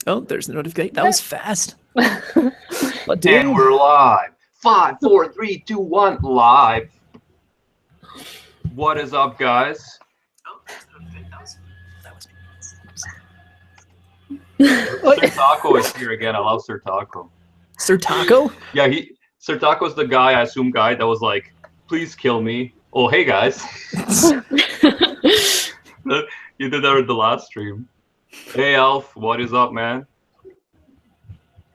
Oh, there's the notification. That was fast. But dude, And we're live. 5, 4, 3, 2, 1, live. What is up, guys? Sir Taco is here again. I love Sir Taco. Sir Taco? Yeah, Sir Taco's the guy, I assume, that was like, please kill me. Oh, hey, guys. You did that with the last stream. Hey, Alf, what is up, man?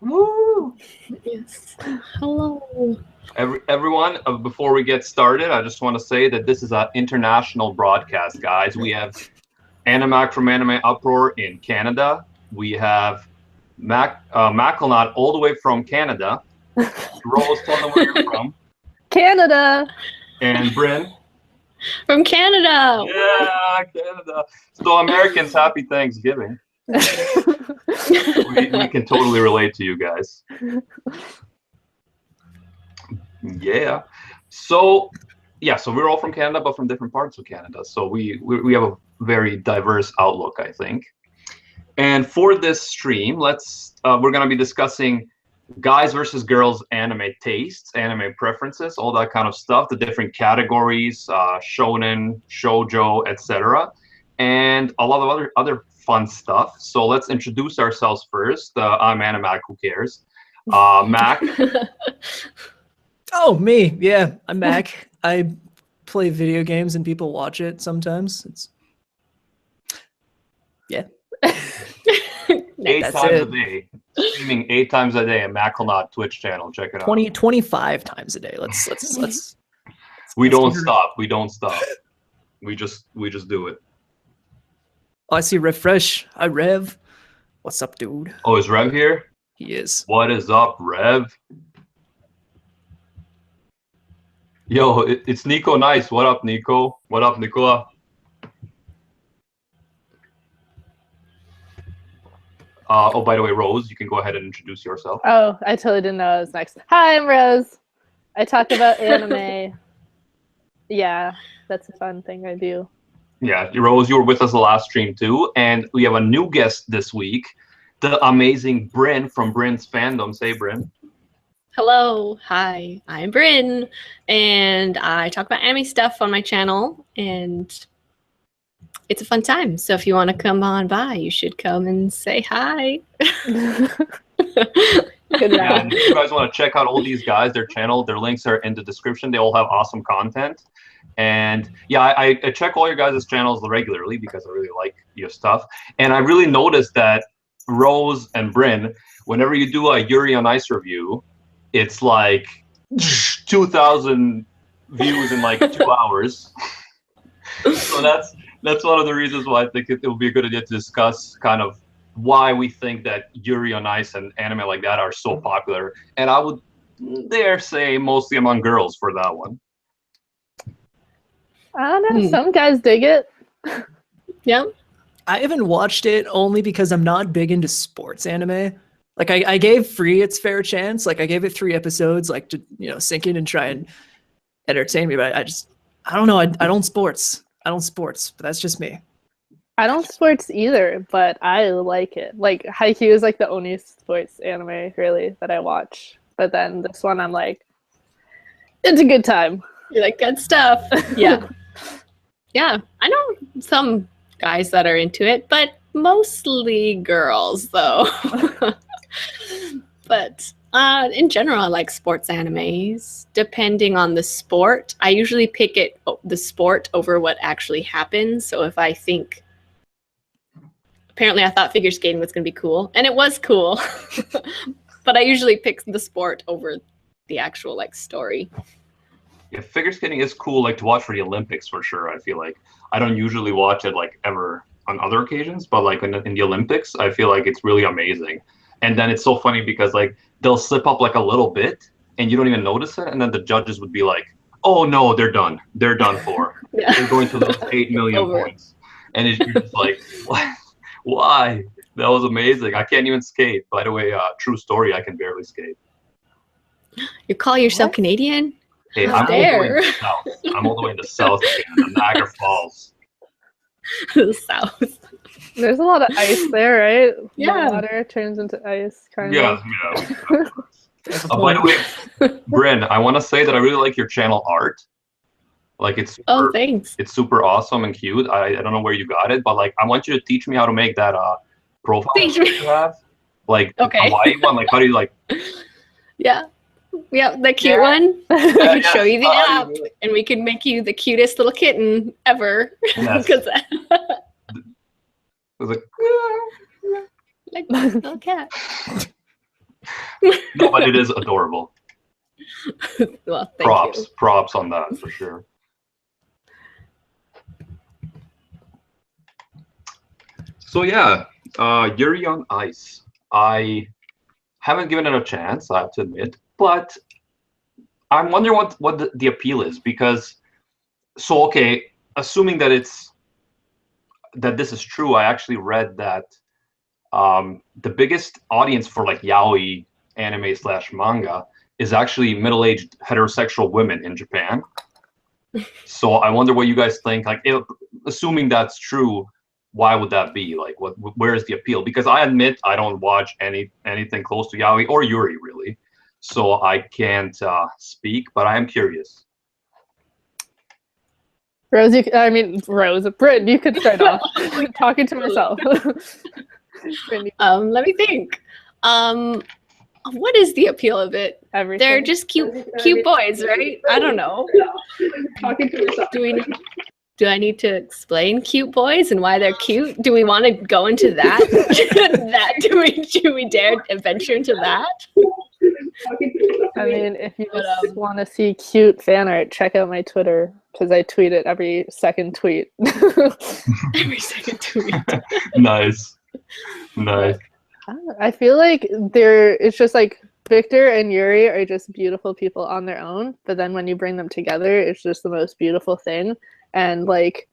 Woo! Yes. Hello. Everyone, before we get started, I just want to say that this is an international broadcast, guys. We have Animac from Anime Uproar in Canada. We have Macklenot all the way from Canada. Rose, tell them where you're from. Canada. And Bryn. From Canada. Yeah, Canada. So Americans, happy Thanksgiving. we can totally relate to you guys. Yeah. So we're all from Canada, but from different parts of Canada. So we have a very diverse outlook, I think. And for this stream, we're gonna be discussing guys versus girls anime tastes, anime preferences, all that kind of stuff, the different categories, shonen, shoujo, etc., and a lot of other fun stuff. So let's introduce ourselves first. I'm Animac, who cares? Mac. Oh, me. Yeah, I'm Mac. I play video games and people watch it sometimes. Yeah. 8 times a day. Streaming 8 times a day at Macklenot Twitch channel. Check it out. 25 times a day. Let's We don't stop. We don't stop. We just do it. Oh, I see Refresh. Hi, Rev. What's up, dude? Oh, is Rev here? He is. What is up, Rev? Yo, it's Nico Nice. What up, Nico? What up, Nicola? Oh, by the way, Rose, you can go ahead and introduce yourself. Oh, I totally didn't know I was next. Hi, I'm Rose. I talk about anime. Yeah, that's a fun thing I do. Yeah, Rose, you were with us the last stream too, and we have a new guest this week, the amazing Bryn from Bryn's Fandoms. Hey, Bryn. Hello. Hi. I'm Bryn, and I talk about anime stuff on my channel, and it's a fun time. So if you want to come on by, you should come and say hi. Good Yeah, and if you guys want to check out all these guys, their channel, their links are in the description. They all have awesome content. And yeah, I check all your guys' channels regularly because I really like your stuff. And I really noticed that Rose and Bryn, whenever you do a Yuri on Ice review, it's like 2,000 views in like 2 hours. So that's one of the reasons why I think it would be a good idea to discuss kind of why we think that Yuri on Ice and anime like that are so popular. And I would dare say mostly among girls for that one. I don't know. Some guys dig it. Yeah. I haven't watched it only because I'm not big into sports anime. Like I gave Free its fair chance. Like I gave it 3 episodes, like to sink in and try and entertain me. But I don't know. I don't sports. But that's just me. I don't sports either, but I like it. Like Haikyuu is like the only sports anime really that I watch. But then this one, I'm like, it's a good time. You're like, good stuff. Yeah. Yeah. I know some guys that are into it, but mostly girls, though. But in general, I like sports animes. Depending on the sport, I usually pick the sport over what actually happens. So if I think, apparently I thought figure skating was going to be cool, and it was cool, but I usually pick the sport over the actual like story. Yeah, figure skating is cool, like to watch for the Olympics for sure. I feel like I don't usually watch it like ever on other occasions, but like in the Olympics, I feel like it's really amazing. And then it's so funny because like they'll slip up like a little bit, and you don't even notice it, and then the judges would be like, "Oh no, they're done. They're done for. Yeah. They're going to lose 8 million points." And you're just like, "What? Why? That was amazing. I can't even skate." By the way, true story, I can barely skate. You call yourself Canadian? Hey, I'm all the way in the south. I'm all the way in the south of Canada, Niagara Falls. The South. There's a lot of ice there, right? Yeah. The water turns into ice, kind Yeah, of. yeah. By the way, Bryn, I want to say that I really like your channel art. Like it's super, Oh, thanks. it's super awesome and cute. I don't know where you got it, but like I want you to teach me how to make that profile Teach picture me. you have. Like the Okay. Hawaii one. Like how do you like? Yeah. Yeah, the cute Yeah. one. I Yeah, can yeah. show you the app, you- and we can make you the cutest little kitten ever. Yes. 'Cause I was like, like little cat. no, but it is adorable. Well, thank you. Props on that for sure. So yeah, Yuri on Ice. I haven't given it a chance, I have to admit, but I'm wondering what the appeal is because, so okay, assuming that this is true, I actually read that the biggest audience for like yaoi anime / manga is actually middle-aged heterosexual women in Japan. So I wonder what you guys think. Like, assuming that's true, why would that be? Like, where is the appeal? Because I admit I don't watch anything close to yaoi or Yuri really, so I can't speak. But I am curious. Rose, Bryn, you could start off talking to myself. Let me think. What is the appeal of it? Everything. They're just cute boys, right? I don't know. Talking to myself. Do I need to explain cute boys and why they're cute? Do we want to go into that? Do we dare adventure into that? I mean, if you just want to see cute fan art, check out my Twitter because I tweet it every second tweet. Every second tweet. Nice. I feel like it's just like Victor and Yuri are just beautiful people on their own, but then when you bring them together, it's just the most beautiful thing. And like,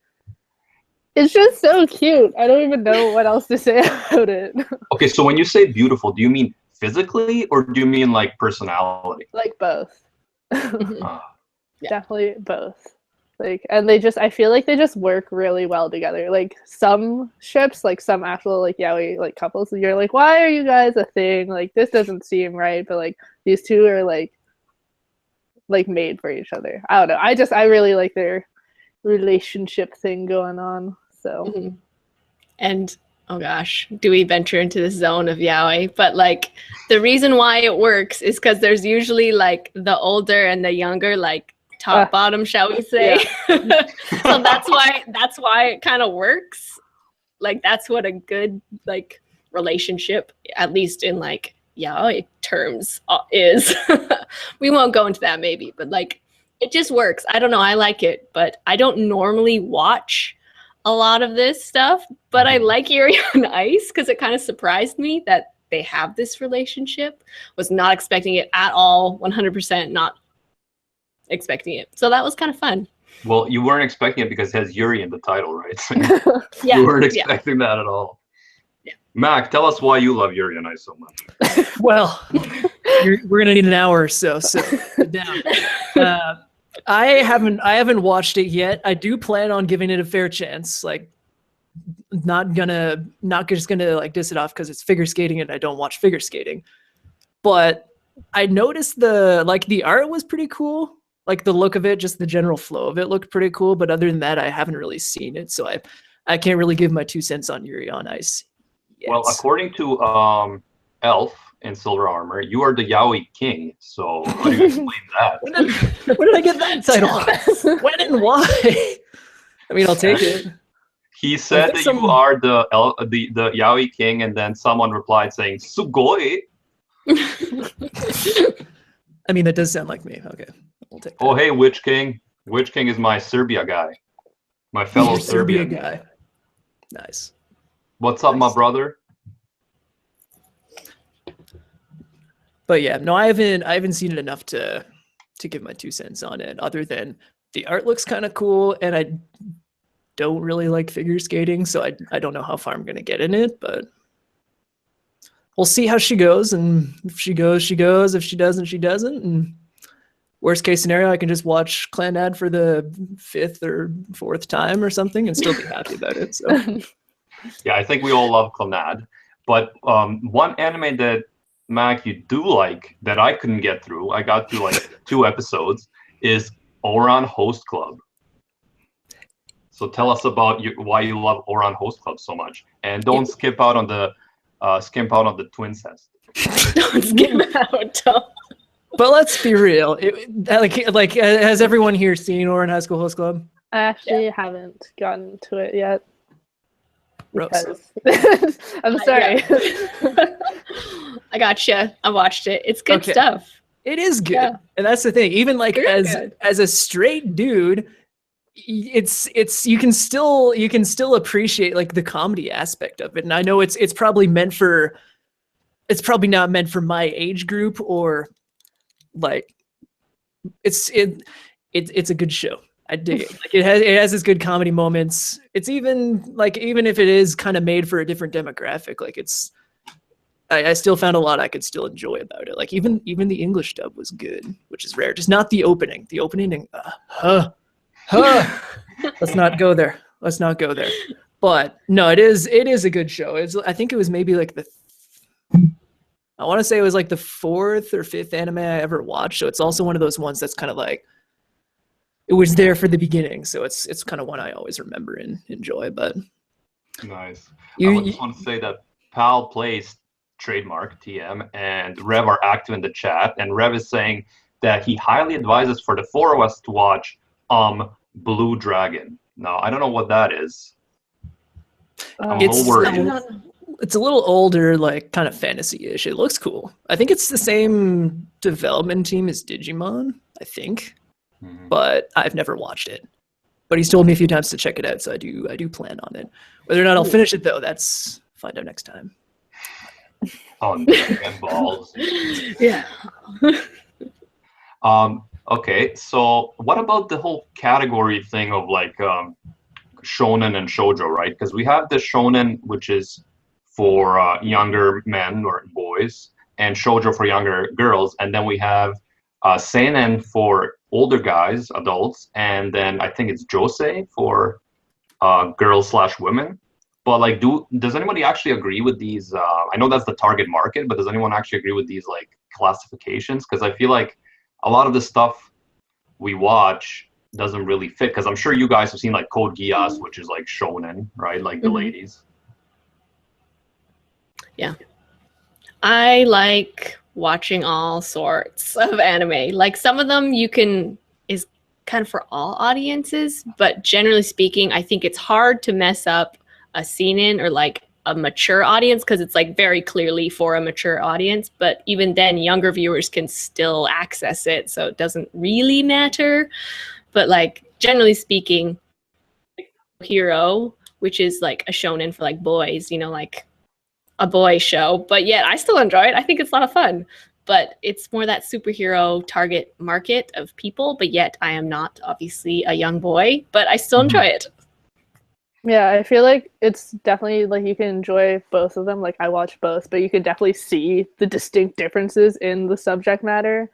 it's just so cute. I don't even know what else to say about it. Okay, so when you say beautiful, do you mean physically or do you mean like personality? Like both. Yeah. Definitely both. Like, and I feel like they just work really well together. Like some ships, like some actual like yaoi like couples, you're like, why are you guys a thing? Like this doesn't seem right. But like these two are like made for each other. I don't know. I really like their relationship thing going on. So And oh gosh, do we venture into the zone of yaoi? But like the reason why it works is because there's usually like the older and the younger, like top bottom, shall we say? Yeah. So that's why it kind of works. Like that's what a good like relationship, at least in like yaoi terms, is. We won't go into that maybe, but like it just works. I don't know. I like it, but I don't normally watch a lot of this stuff, but I like Yuri on Ice because it kind of surprised me that they have this relationship. Was not expecting it at all. 100% not expecting it. So that was kind of fun. Well, you weren't expecting it because it has Yuri in the title, right? So Yeah, you weren't expecting that at all. Yeah. Mac, tell us why you love Yuri on Ice so much. Well, we're gonna need an hour or so sit down. I haven't watched it yet. I do plan on giving it a fair chance. Like, not just gonna like diss it off because it's figure skating and I don't watch figure skating. But I noticed the art was pretty cool. Like the look of it, just the general flow of it looked pretty cool. But other than that, I haven't really seen it, so I can't really give my 2 cents on Yuri on Ice yet. Well, according to Elf in Silver Armor, you are the yaoi king. So how do you explain that? When did I get that title? When and why? I mean, I'll take it. He said that you are the yaoi king, and then someone replied saying "sugoi." I mean, that does sound like me. Okay, we'll take that. Oh, hey, Witch King. Witch King is my Serbia guy, my fellow Serbia Serbian guy. Nice. What's up, my brother? But yeah, no, I haven't seen it enough to give my 2 cents on it. Other than the art looks kind of cool, and I don't really like figure skating, so I don't know how far I'm gonna get in it, but we'll see how she goes. And if she goes, she goes. If she doesn't, she doesn't. And worst case scenario, I can just watch Clanad for the 5th or 4th time or something and still be happy about it. So Yeah, I think we all love Clannad. But one anime that, Mac, you do like that I couldn't get through, I got through like 2 episodes, is Ouran Host Club. So tell us about why you love Ouran Host Club so much, and don't skip out on the twin test. Don't skip out. But let's be real. Like, has everyone here seen Ouran High School Host Club? I actually haven't gotten to it yet. Gross. Because I'm sorry. I gotcha. I watched it. It's good stuff. It is good, Yeah. and that's the thing. Even like Very as good. a straight dude, it's you can still appreciate like the comedy aspect of it. And I know it's probably not meant for my age group, or like it's a good show. I dig it. Like it has its good comedy moments. It's even if it is kind of made for a different demographic, like I still found a lot I could still enjoy about it. Like even the English dub was good, which is rare. Just not the opening. The opening, let's not go there. But no, it is a good show. I think it was maybe like I want to say it was like the 4th or 5th anime I ever watched. So it's also one of those ones that's kind of like, it was there for the beginning. So it's kind of one I always remember and enjoy. But nice. I just want to say that Pal plays trademark TM and Rev are active in the chat, and Rev is saying that he highly advises for the 4 of us to watch Blue Dragon. Now I don't know what that is. I'm a little worried. It's a little older, like kind of fantasy-ish. It looks cool. I think it's the same development team as Digimon, I think. But I've never watched it. But he's told me a few times to check it out, so I do plan on it. Whether or not I'll finish it though, that's find out next time. On balls. Yeah. Okay, so what about the whole category thing of like shonen and shoujo, right? Because we have the shonen, which is for younger men or boys, and shoujo for younger girls, and then we have seinen for older guys, adults, and then I think it's josei for girls/women. But like, does anybody actually agree with these? I know that's the target market, but does anyone actually agree with these like classifications? Because I feel like a lot of the stuff we watch doesn't really fit. Because I'm sure you guys have seen like Code Geass, which is like shonen, right? Like the ladies. Yeah. I like watching all sorts of anime. Like some of them is kind of for all audiences, but generally speaking, I think it's hard to mess up a seinen or like a mature audience because it's like very clearly for a mature audience. But even then, younger viewers can still access it, so it doesn't really matter. But like generally speaking, Hero, which is like a shonen for like boys, like a boy show, but yet I still enjoy it. I think it's a lot of fun, but it's more that superhero target market of people, but yet I am not obviously a young boy, but I still enjoy it. Yeah, I feel like it's definitely like you can enjoy both of them. Like I watch both, but you can definitely see the distinct differences in the subject matter.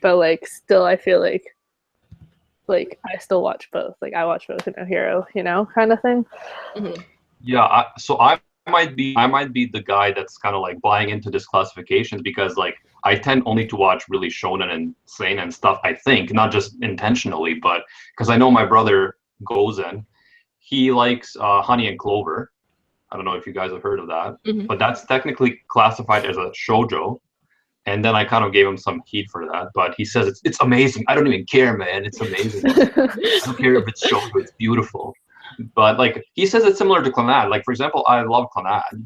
But like still I feel like I still watch both. Like I watch both in a hero, kind of thing. Mm-hmm. Yeah, so I might be the guy that's kind of like buying into this classifications because like I tend only to watch really shonen and seinen stuff, I think, not just intentionally, but because I know my brother goes in. He likes Honey and Clover. I don't know if you guys have heard of that, but that's technically classified as a shoujo. And then I kind of gave him some heat for that, but he says it's amazing. I don't even care, man. It's amazing. I don't care if it's shoujo. It's beautiful. But like he says, it's similar to Clannad. Like for example, I love Clannad,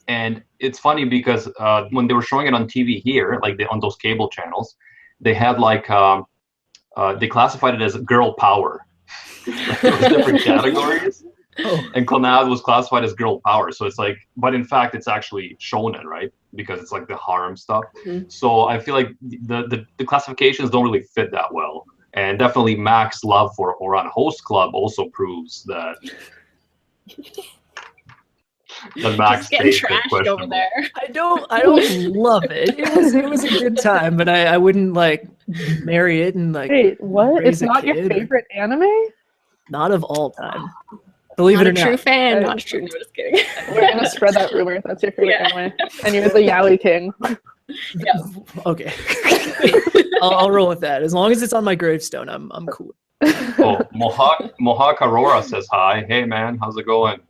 and it's funny because when they were showing it on TV here, like on those cable channels, they had like they classified it as girl power. Like, there was different categories, and Clannad was classified as girl power. So it's like, but in fact, it's actually shonen, right? Because it's like the harem stuff. So I feel like the classifications don't really fit that well. And definitely Mac's love for Ouran Host Club also proves that Max getting trashed over there. I don't love it. It was a good time, but I wouldn't like marry it and like. Wait, what? It's not your kid. favorite anime? Not of all time. Believe Not it a or true not. fan. Not true. No, just kidding. We're gonna spread that rumor. That's your favorite Yeah. anime, and you're the yaoi king. Okay. I'll roll with that. As long as it's on my gravestone, I'm cool. Oh, Mohawk Aurora says hi. Hey man, how's it going?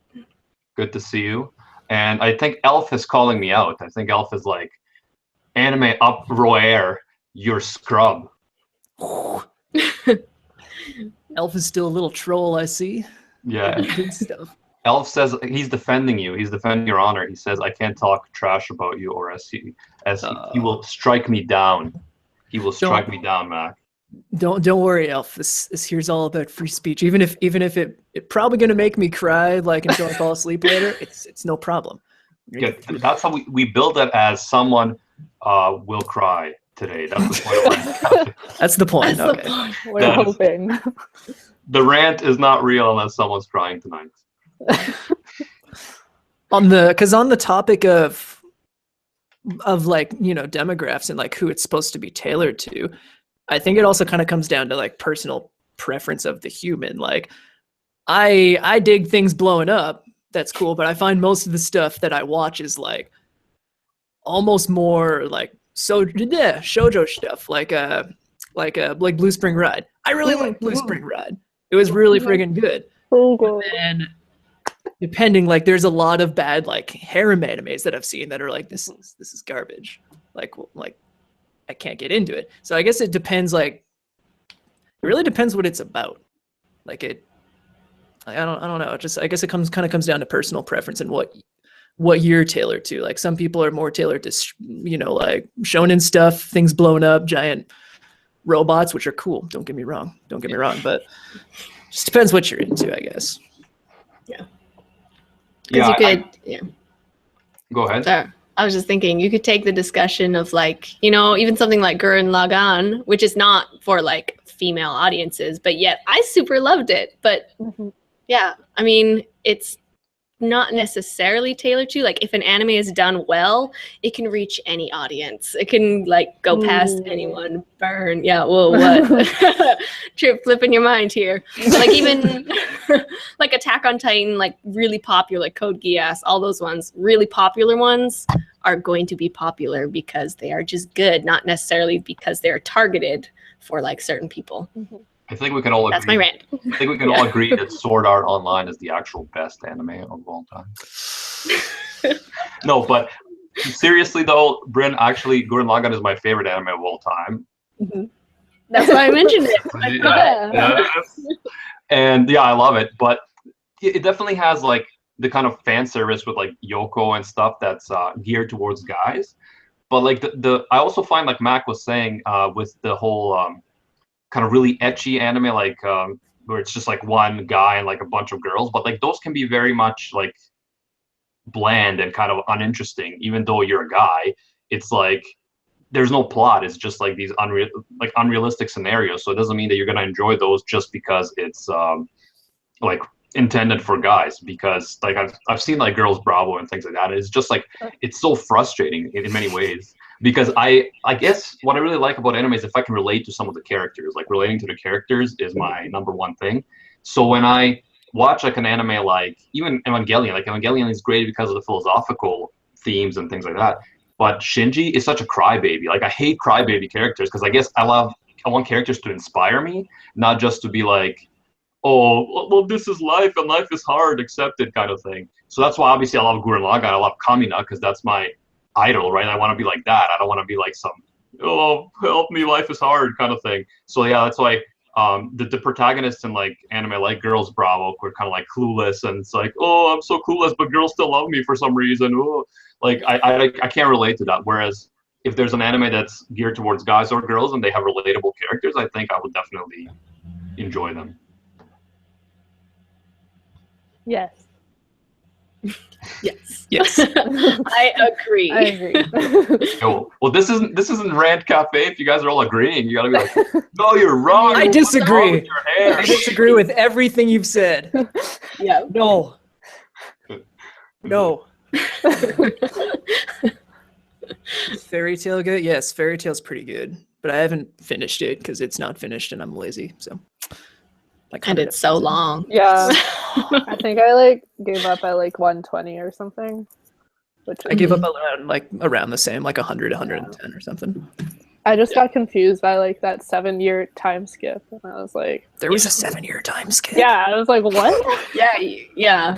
Good to see you. And I think Elf is calling me out. I think Elf is like, anime up roer, you're scrub. Elf is still a little troll, I see. Yeah. Good stuff. Elf says he's defending you. He's defending your honor. He says, I can't talk trash about you, or he will strike me down. He will strike me down, Mac. Don't worry, Elf. This here's all about free speech. Even if it probably gonna make me cry like until I fall asleep later, it's no problem. Yeah, that's how we build it as someone will cry today. That's the point of Rant. That's the point. That's Okay. the point. We're hoping. The rant is not real unless someone's crying tonight. On the topic of like, you know, demographics and like who it's supposed to be tailored to, I think it also kind of comes down to like personal preference of the human. Like I dig things blowing up. That's cool, but I find most of the stuff that I watch is like almost more like shoujo stuff, like Blue Spring Ride. I really like Blue Spring Ride. It was really friggin' good. And depending, like, there's a lot of bad like harem animes that I've seen that are like this is garbage. Like I can't get into it. So I guess it depends. Like, it really depends what it's about. Like I don't know. I guess it comes down to personal preference and what you're tailored to. Like some people are more tailored to, you know, like shonen stuff, things blowing up, giant robots, which are cool. Don't get me wrong, but just depends what you're into, I guess. Yeah. Because you could, Go ahead. I was just thinking you could take the discussion of like, you know, even something like Gurren Lagann, which is not for like female audiences, but yet I super loved it. But yeah, I mean, it's not necessarily tailored to, like, if an anime is done well, it can reach any audience. It can like go past anyone. Burn. Yeah, whoa, what? Trip flipping your mind here. But, like, even like Attack on Titan, like really popular, like Code Geass, all those ones, really popular ones are going to be popular because they are just good, not necessarily because they're targeted for like certain people. I think we can all agree. That's my rant. I think we can all agree that Sword Art Online is the actual best anime of all time. No, but seriously though, Bryn, actually, Gurren Lagann is my favorite anime of all time. That's why I mentioned it. Yes. And yeah, I love it. But it definitely has like the kind of fan service with like Yoko and stuff that's geared towards guys. But like I also find, like Mac was saying, with the whole kind of really ecchi anime, like where it's just like one guy and like a bunch of girls, but like those can be very much like bland and kind of uninteresting. Even though you're a guy, it's like there's no plot. It's just like these unrealistic scenarios. So it doesn't mean that you're gonna enjoy those just because it's like intended for guys. Because like I've seen like Girls Bravo and things like that. It's just like it's so frustrating in many ways. Because I guess what I really like about anime is if I can relate to some of the characters. Like relating to the characters is my number one thing. So when I watch like an anime like even Evangelion, like Evangelion is great because of the philosophical themes and things like that. But Shinji is such a crybaby. Like I hate crybaby characters because I guess I want characters to inspire me, not just to be like, oh, well, this is life and life is hard, accept it kind of thing. So that's why obviously I love Gurren Lagann. I love Kamina because that's my idol, right? I want to be like that. I don't want to be like some, oh, help me, life is hard kind of thing. So yeah, that's why the protagonists in like anime like Girls Bravo were kind of like clueless, and it's like, oh, I'm so clueless, but girls still love me for some reason. Oh, like I can't relate to that. Whereas if there's an anime that's geared towards guys or girls and they have relatable characters, I think I would definitely enjoy them. Yes. Yes. I agree. I agree. Well, this isn't Rant Cafe. If you guys are all agreeing, you gotta be like, no, you're wrong. I disagree. With your hair. I disagree with everything you've said. Yeah. No. Fairy Tail good? Yes, Fairy Tail's pretty good, but I haven't finished it because it's not finished and I'm lazy. So. And it's so long. Yeah. I think I like gave up at like 120 or something. Which I gave up around the same, like 100, 110 or something. I just got confused by like that 7-year time skip, and I was like, There was a 7-year time skip. yeah, I was like, what? Yeah.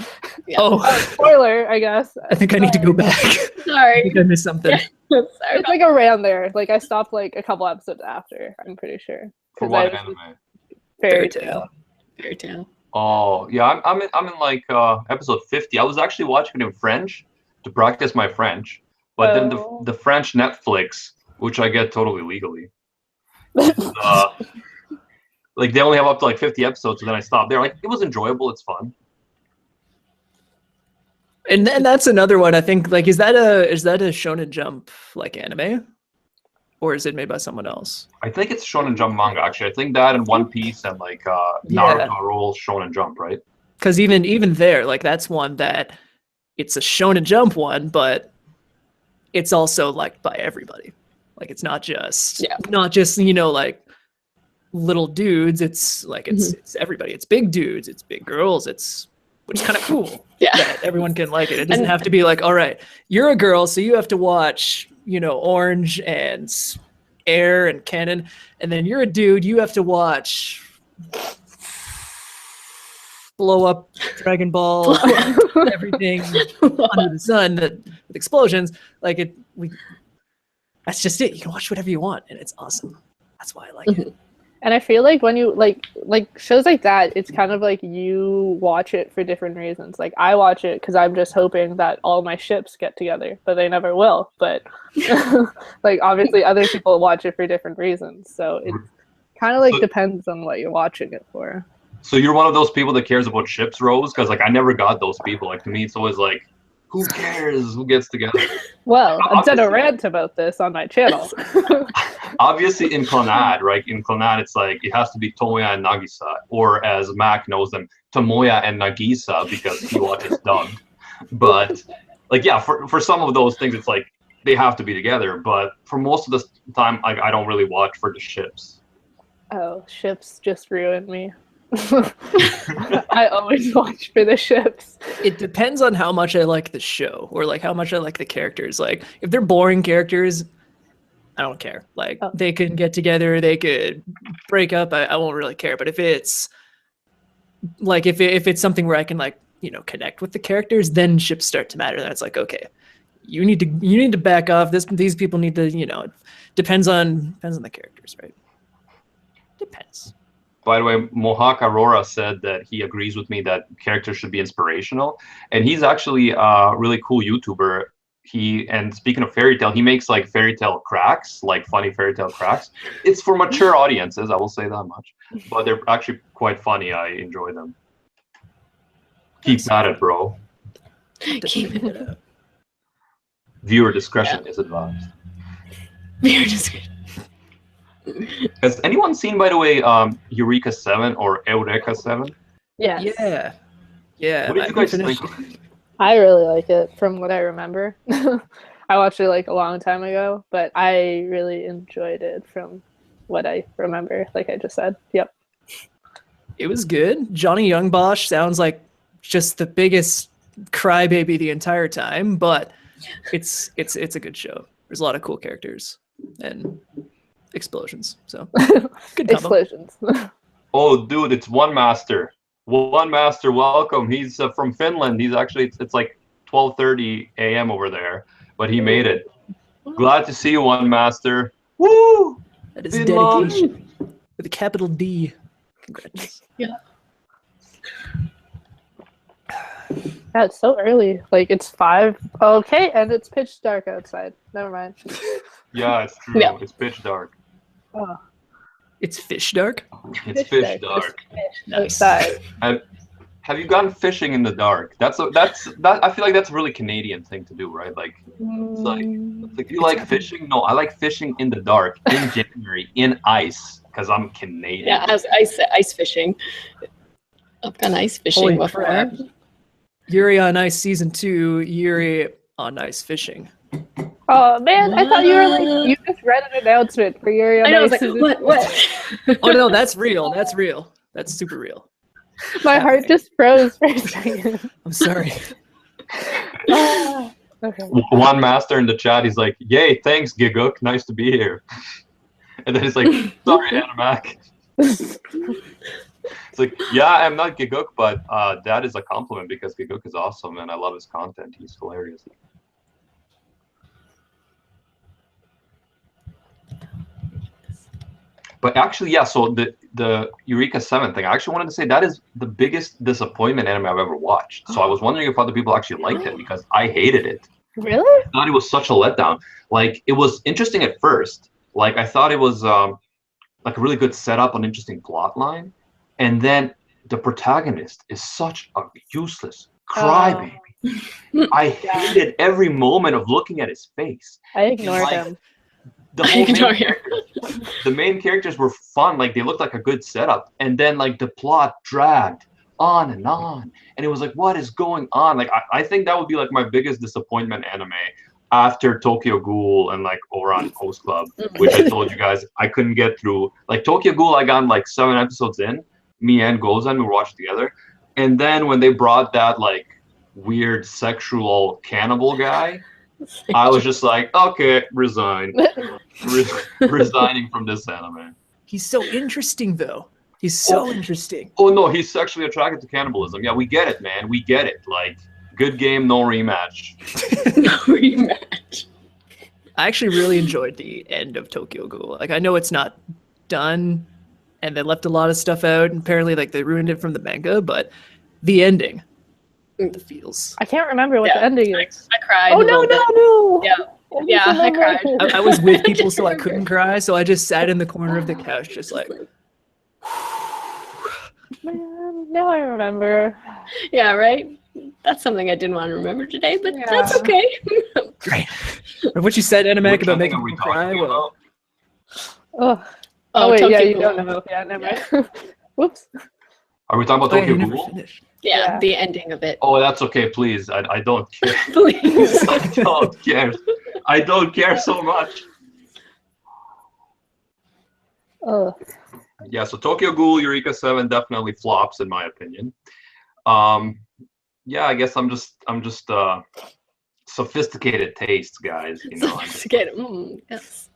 Oh, Spoiler, I guess. I think I need to go back. I Sorry. think I missed something. Sorry. It's like around there. Like I stopped like a couple episodes after. I'm pretty sure. For 'Cause what I anime? Fairy Fairy Tail. Fairy Tail. Oh yeah, I'm in like episode 50. I was actually watching it in French to practice my French, but then Oh. the French Netflix, which I get totally legally, like they only have up to like 50 episodes, so then I stopped. They're like, it was enjoyable, it's fun. And then that's another one. I think like is that a Shonen Jump like anime, or is it made by someone else? I think it's Shonen Jump manga actually. I think that and One Piece and like Naruto are all Shonen Jump, right? Because even there, like that's one that it's a Shonen Jump one, but it's also liked by everybody. Like it's not just like little dudes. It's like it's everybody. It's big dudes. It's big girls. Which is kind of cool. Yeah. That everyone can like it. It doesn't have to be like, all right, you're a girl, so you have to watch, Orange and Air and Canon, and then you're a dude, you have to watch Blow Up, Dragon Ball, everything under the sun with explosions. Like that's just it. You can watch whatever you want, and it's awesome. That's why I like it. And I feel like when you like shows like that, it's kind of like you watch it for different reasons. Like I watch it because I'm just hoping that all my ships get together, but they never will. But like obviously other people watch it for different reasons. So it kind of like depends on what you're watching it for. So you're one of those people that cares about ships, Rose? Because like I never got those people. Like to me, it's always like, who cares? Who gets together? Well, I've done a rant about this on my channel. Obviously, in Clannad, right? In Clannad, it's like it has to be Tomoya and Nagisa, or as Mac knows them, Tomoya and Nagisa, because he watches dubbed. But like, yeah, for some of those things, it's like they have to be together. But for most of the time, like I don't really watch for the ships. Oh, ships just ruined me. I always watch for the ships. It depends on how much I like the show or like how much I like the characters. Like if they're boring characters, I don't care. Like they can get together, they could break up. I won't really care. But if it's like if it's something where I can like connect with the characters, then ships start to matter. Then it's like okay, you need to back off. These people need to it depends on the characters, right? Depends. By the way, Mohawk Aurora said that he agrees with me that characters should be inspirational, and he's actually a really cool YouTuber. And speaking of fairy tale, he makes like fairy tale cracks, like funny fairy tale cracks. It's for mature audiences, I will say that much, but they're actually quite funny. I enjoy them. Keep at it, bro. Keep it. Viewer discretion is advised. Viewer discretion. Has anyone seen, by the way, Eureka 7 or Eureka 7? Yes. Yeah. What did you guys think of it? I really like it from what I remember. I watched it like a long time ago, but I really enjoyed it from what I remember, like I just said. Yep. It was good. Johnny Youngbosch sounds like just the biggest crybaby the entire time, but it's a good show. There's a lot of cool characters and explosions. So good combo. Explosions. Oh, dude, it's One Master. One Master, welcome. He's from Finland. He's actually it's like 12:30 a.m. over there, but he made it. Glad to see you, One Master. Woo! That is dedication with a capital D. Congrats. Yeah. Yeah, it's so early. Like it's 5. Okay, and it's pitch dark outside. Never mind. Yeah, it's true. Yeah. It's pitch dark. Oh, It's fish dark. It's fish dark. Nice. outside. Have you gone fishing in the dark? That I feel like that's a really Canadian thing to do, right? Like it's like you like fishing? No, I like fishing in the dark in January in ice because I'm Canadian. Yeah, as ice fishing. I've gone ice fishing Holy before. crap. Yuri on Ice Season 2, Yuri on Ice Fishing. Oh man, I thought you were like you just read an announcement for Yuri on I know, I was Ice like, Season what? Oh no, that's real. That's real. That's super real. My heart just froze for a second. I'm sorry. Okay. One master in the chat, he's like, "Yay, thanks, Giguk. Nice to be here." And then he's like, "Sorry, Animac." It's like, yeah, I'm not Giguk, but that is a compliment because Giguk is awesome and I love his content. He's hilarious. But actually, yeah, so the Eureka 7 thing, I actually wanted to say that is the biggest disappointment anime I've ever watched. So I was wondering if other people actually liked it because I hated it. Really? I thought it was such a letdown. Like, it was interesting at first. Like, I thought it was like a really good setup, an interesting plot line. And then the protagonist is such a useless crybaby. I hated every moment of looking at his face. I ignored him. The whole the main characters were fun, like they looked like a good setup, and then like the plot dragged on, and it was like, what is going on? Like I think that would be like my biggest disappointment anime after Tokyo Ghoul and like Ouran Post Club, which I told you guys I couldn't get through. Like Tokyo Ghoul, I got like 7 episodes in. Me and Gozan, we watched together, and then when they brought that like weird sexual cannibal guy, I was just like, okay, resigning from this anime. He's so interesting, though. He's so interesting. Oh no, he's sexually attracted to cannibalism. Yeah, we get it, man. We get it. Like, good game, no rematch. No rematch. I actually really enjoyed the end of Tokyo Ghoul. Like, I know it's not done, and they left a lot of stuff out, and apparently, like, they ruined it from the manga, but the ending, the feels. I can't remember what the ending is. I cried. Oh no! Yeah, I cried. I was with people, so I couldn't cry, so I just sat in the corner of the couch, just like. Man, now I remember. Yeah, right? That's something I didn't want to remember today, but that's okay. Great. What you said, Animac, Which about ending making are we people cry? talking Well, Oh wait, Tokyo yeah, you Ghoul. don't know. Yeah, never mind. Whoops. Are we talking about oh, yeah, Tokyo you never Ghoul? finished. Yeah, the ending of it. Oh, that's okay, please. I don't care. Please. I don't care. I don't care so much. Oh. Yeah, so Tokyo Ghoul, Eureka 7 definitely flops in my opinion. Yeah, I guess I'm just sophisticated taste, guys. You know, Sophisticated. Yes.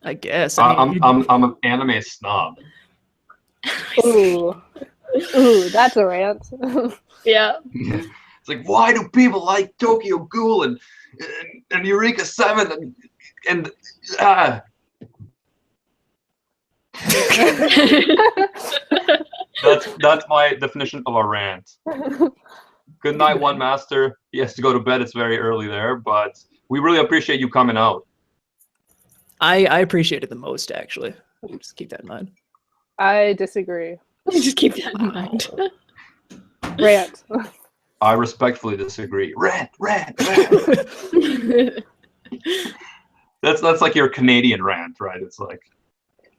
I guess. I'm an anime snob. Ooh, that's a rant. Yeah. It's like, why do people like Tokyo Ghoul and Eureka 7 and That's my definition of a rant. Good night, One Master. He has to go to bed. It's very early there, but we really appreciate you coming out. I appreciate it the most, actually. Just keep that in mind. I disagree. Just keep that in mind. Rant. I respectfully disagree. Rant. That's like your Canadian rant, right? It's like,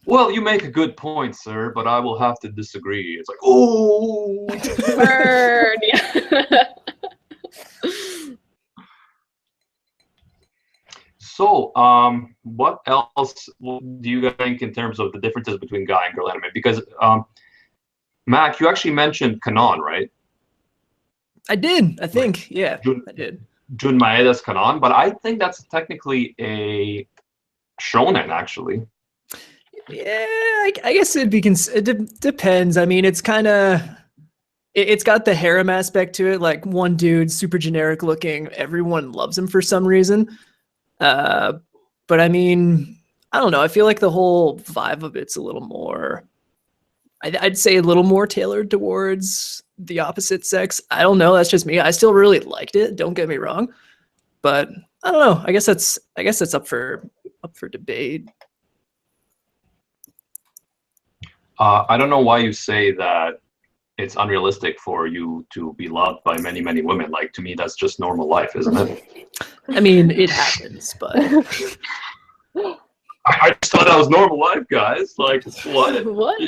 well, you make a good point, sir, but I will have to disagree. It's like, oh, Bird. Yeah. So, what else do you think in terms of the differences between guy and girl anime? Because, Mac, you actually mentioned Kanon, right? I did, I think. Yeah, I did. Jun Maeda's Kanon, but I think that's technically a shonen, actually. Yeah, I guess it'd be. It depends. I mean, it's kind of. It's got the harem aspect to it. Like one dude, super generic looking. Everyone loves him for some reason. But I mean, I don't know. I feel like the whole vibe of it's a little more. I'd say a little more tailored towards the opposite sex. I don't know. That's just me. I still really liked it. Don't get me wrong, but I don't know. I guess that's up for debate. I don't know why you say that it's unrealistic for you to be loved by many, many women. Like, to me, that's just normal life, isn't it? I mean, it happens, but I just thought that was normal life, guys. Like, what? What?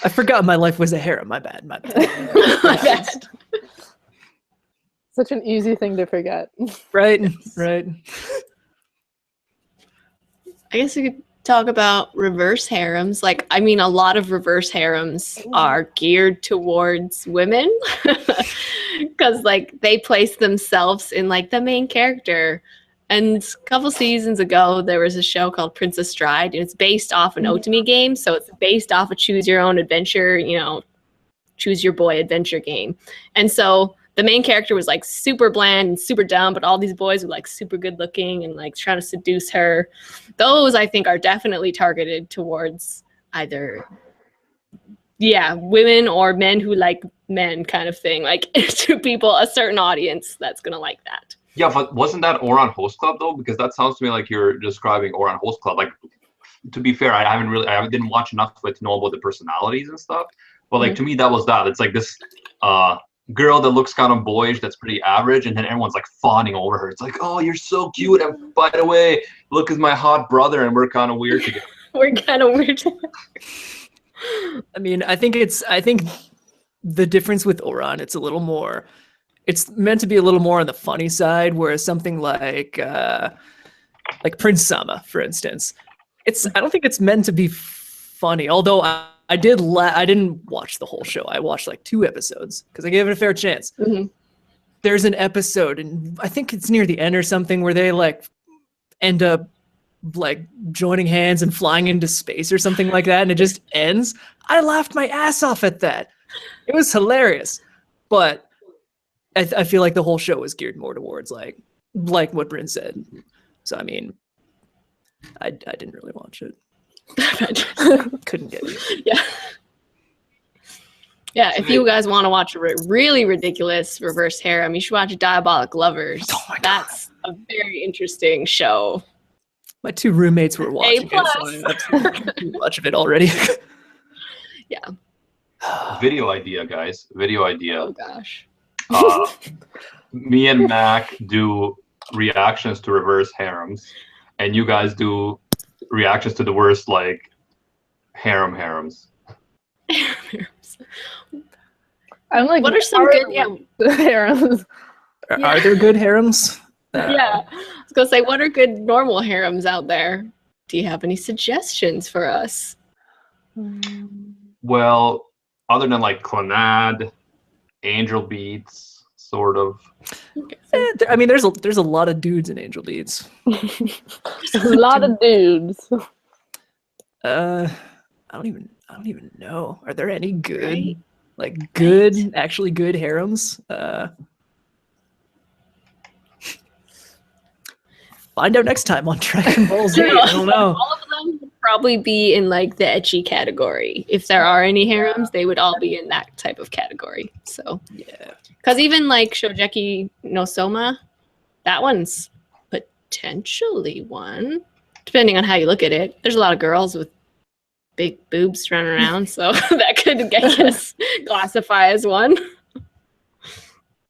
I forgot my life was a harem. My bad. My bad. Such an easy thing to forget. Right. I guess you could talk about reverse harems. Like, I mean, a lot of reverse harems are geared towards women because, like, they place themselves in, like, the main character. And a couple seasons ago, there was a show called Princess Stride, and it's based off an Otome game. So it's based off a choose your own adventure, you know, choose your boy adventure game. And so the main character was like super bland and super dumb, but all these boys were like super good looking and like trying to seduce her. Those, I think, are definitely targeted towards either, women or men who like men kind of thing. Like to people, a certain audience that's going to like that. Yeah, but wasn't that Ouran Host Club though? Because that sounds to me like you're describing Ouran Host Club. Like, to be fair, I didn't watch enough of it to know about the personalities and stuff. But like to me, that was that. It's like this girl that looks kind of boyish, that's pretty average, and then everyone's like fawning over her. It's like, oh, you're so cute, and by the way, look at my hot brother, and we're kind of weird together. We're kind of weird. I mean, I think the difference with Ouran, it's a little more. It's meant to be a little more on the funny side, whereas something like Prince Sama, for instance, I don't think it's meant to be funny. Although I didn't watch the whole show. I watched like 2 episodes because I gave it a fair chance. Mm-hmm. There's an episode, and I think it's near the end or something, where they like end up like joining hands and flying into space or something like that, and it just ends. I laughed my ass off at that. It was hilarious, but I feel like the whole show was geared more towards like what Bryn said. So I mean, I didn't really watch it. Couldn't get it. Yeah, if you guys want to watch a really ridiculous reverse harem, you should watch Diabolic Lovers. Oh my God. That's a very interesting show. My 2 roommates were watching it, so I've seen too much of it already. Yeah. Video idea, guys. Video idea. Oh gosh. Me and Mac do reactions to reverse harems, and you guys do reactions to the worst like harems. I'm like, what are some good harems? Are there good harems? Yeah, I was gonna say, what are good normal harems out there? Do you have any suggestions for us? Well, other than like Clonad, Angel Beats, sort of. I mean, there's a lot of dudes in Angel Beats. A lot of dudes. I don't even know. Are there any good, actually good harems? Find out next time on Dragon Ball Z. I don't know. All of them would probably be in like the ecchi category. If there are any harems, they would all be in that type of category. So yeah, because even like Shojeki no Soma, that one's potentially one, depending on how you look at it. There's a lot of girls with big boobs running around, so that could, I guess, classify as one.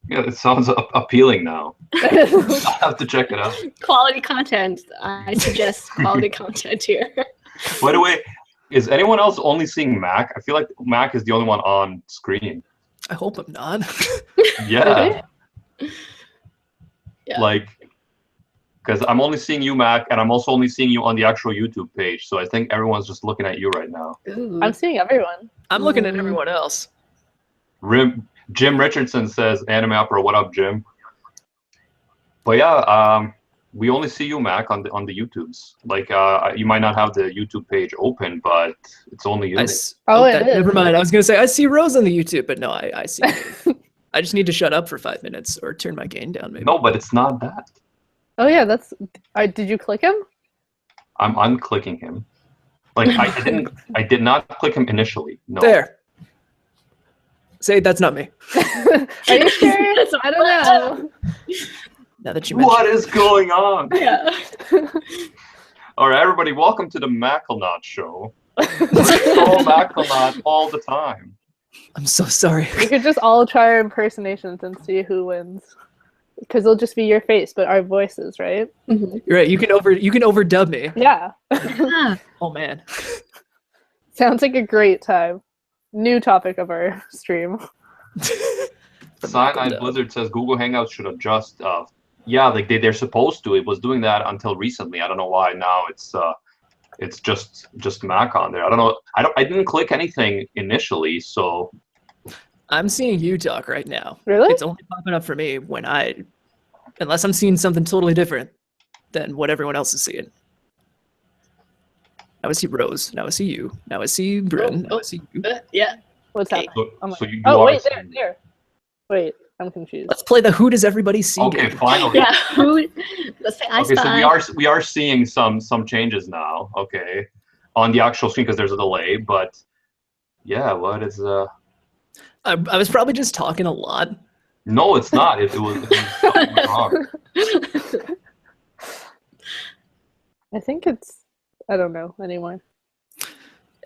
Yeah, it sounds appealing now. I'll have to check it out. Quality content. I suggest quality content here. By the way, is anyone else only seeing Mac? I feel like Mac is the only one on screen. I hope I'm not. Yeah. Yeah. Like, because I'm only seeing you, Mac, and I'm also only seeing you on the actual YouTube page. So I think everyone's just looking at you right now. Ooh. I'm seeing everyone. I'm looking at everyone else. Jim Richardson says, Anime Opera, what up, Jim? But yeah, we only see you, Mac, on the YouTubes. Like, you might not have the YouTube page open, but it's only you. Never mind. I was gonna say I see Rose on the YouTube, but no, I see you. I just need to shut up for 5 minutes or turn my gain down, maybe. No, but it's not that. Oh yeah, that's. Did you click him? I'm unclicking him. Like I did not click him initially. No. There. Say that's not me. Are you serious? I don't know. Now that you mentioned What is going on? Yeah. All right, everybody, welcome to the Macklenot show. It's all Macklenot all the time. I'm so sorry. We could just all try our impersonations and see who wins. Because it'll just be your face, but our voices, right? Mm-hmm. You're right. You can overdub me. Yeah. Oh man. Sounds like a great time. New topic of our stream. Cyanide Blizzard says Google Hangouts should adjust. Yeah, like they're supposed to. It was doing that until recently. I don't know why now it's it's just Mac on there. I don't know. I didn't click anything initially, so I'm seeing you talk right now. Really? It's only popping up for me when unless I'm seeing something totally different than what everyone else is seeing. Now I see Rose. Now I see you. Now I see Bryn. Now I see you. Yeah. What's Okay. happening? so, Oh, so you oh are wait, seeing- there. Wait, I'm confused. Let's play the Who Does Everybody See Okay, game. finally. Yeah. Let's say I Okay, so spy. we are seeing some changes now. Okay, on the actual screen because there's a delay, but yeah, what is I was probably just talking a lot. No, it's not. It was something wrong. I think it's. I don't know anymore.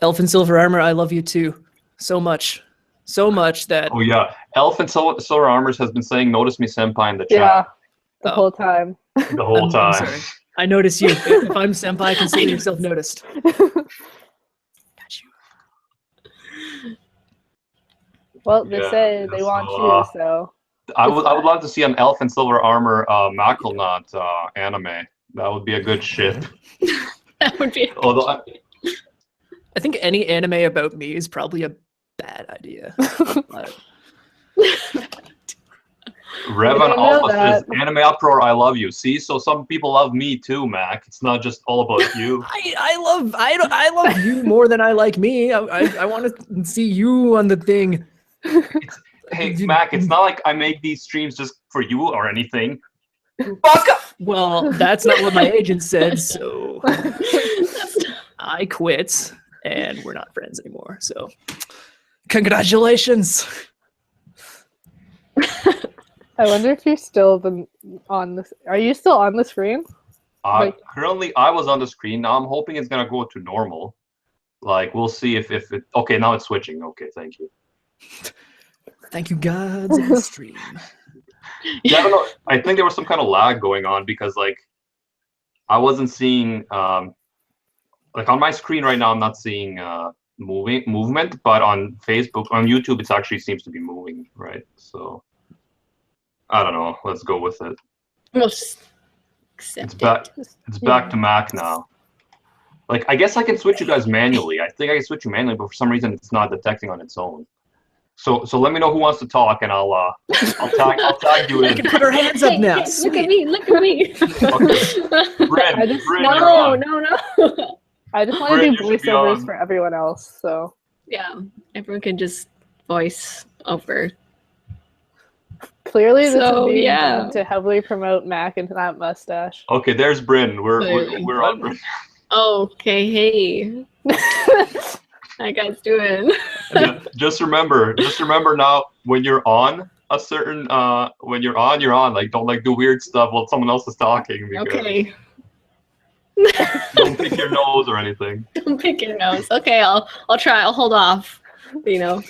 Elf in Silver Armor, I love you too. So much. So much that Oh yeah, Elf and Silver Armors has been saying "Notice me, senpai" in the Yeah, chat the Oh. whole time. the whole I'm time. sorry. I notice you. If I'm senpai, consider yourself noticed. Got you. Well, they Yeah, say they so, want you, so I would love to see an Elf and Silver Armor Macklenot anime. That would be a good ship. That would be. Although I think any anime about me is probably a bad idea. But Revan don't know Alpha says, that. "Anime Uproar, I love you." See, so some people love me too, Mac. It's not just all about you. I love you more than I like me. I want to see you on the thing. Hey, Mac, it's not like I make these streams just for you or anything. Fuck up! Well, that's not what my agent said, so I quit, and we're not friends anymore. So, congratulations. I wonder if you're still on this. Are you still on the screen? Currently, I was on the screen. Now I'm hoping it's gonna go to normal. Like, we'll see if it. Okay, now it's switching. Okay, thank you. Thank you, gods of the stream. Yeah, I don't know. I think there was some kind of lag going on because, like, I wasn't seeing, like, on my screen right now, I'm not seeing movement, but on Facebook, on YouTube, it actually seems to be moving, right? So, I don't know. Let's go with it. Most accept It's back. It's back to Mac now. Like, I guess I can switch you guys manually. I think I can switch you manually, but for some reason, it's not detecting on its own. So let me know who wants to talk, and I'll tag you We in. can put our hands up now. Look Sweet. at me! Look at me! Okay. Bryn, I just- Bryn, No, you're on. no. I just want to Bryn, do you should be voiceovers on. for everyone else. So Yeah, everyone can just voice over. clearly, this So, is being yeah. done to heavily promote Mac and that mustache. Okay, there's Bryn. We're on Bryn. Okay, hey. How you guys doing? Yeah, just remember now when you're on a certain when you're on, like, don't like do weird stuff while someone else is talking, because Okay. don't pick your nose or anything. Don't pick your nose. Okay, I'll try. I'll hold off. You know.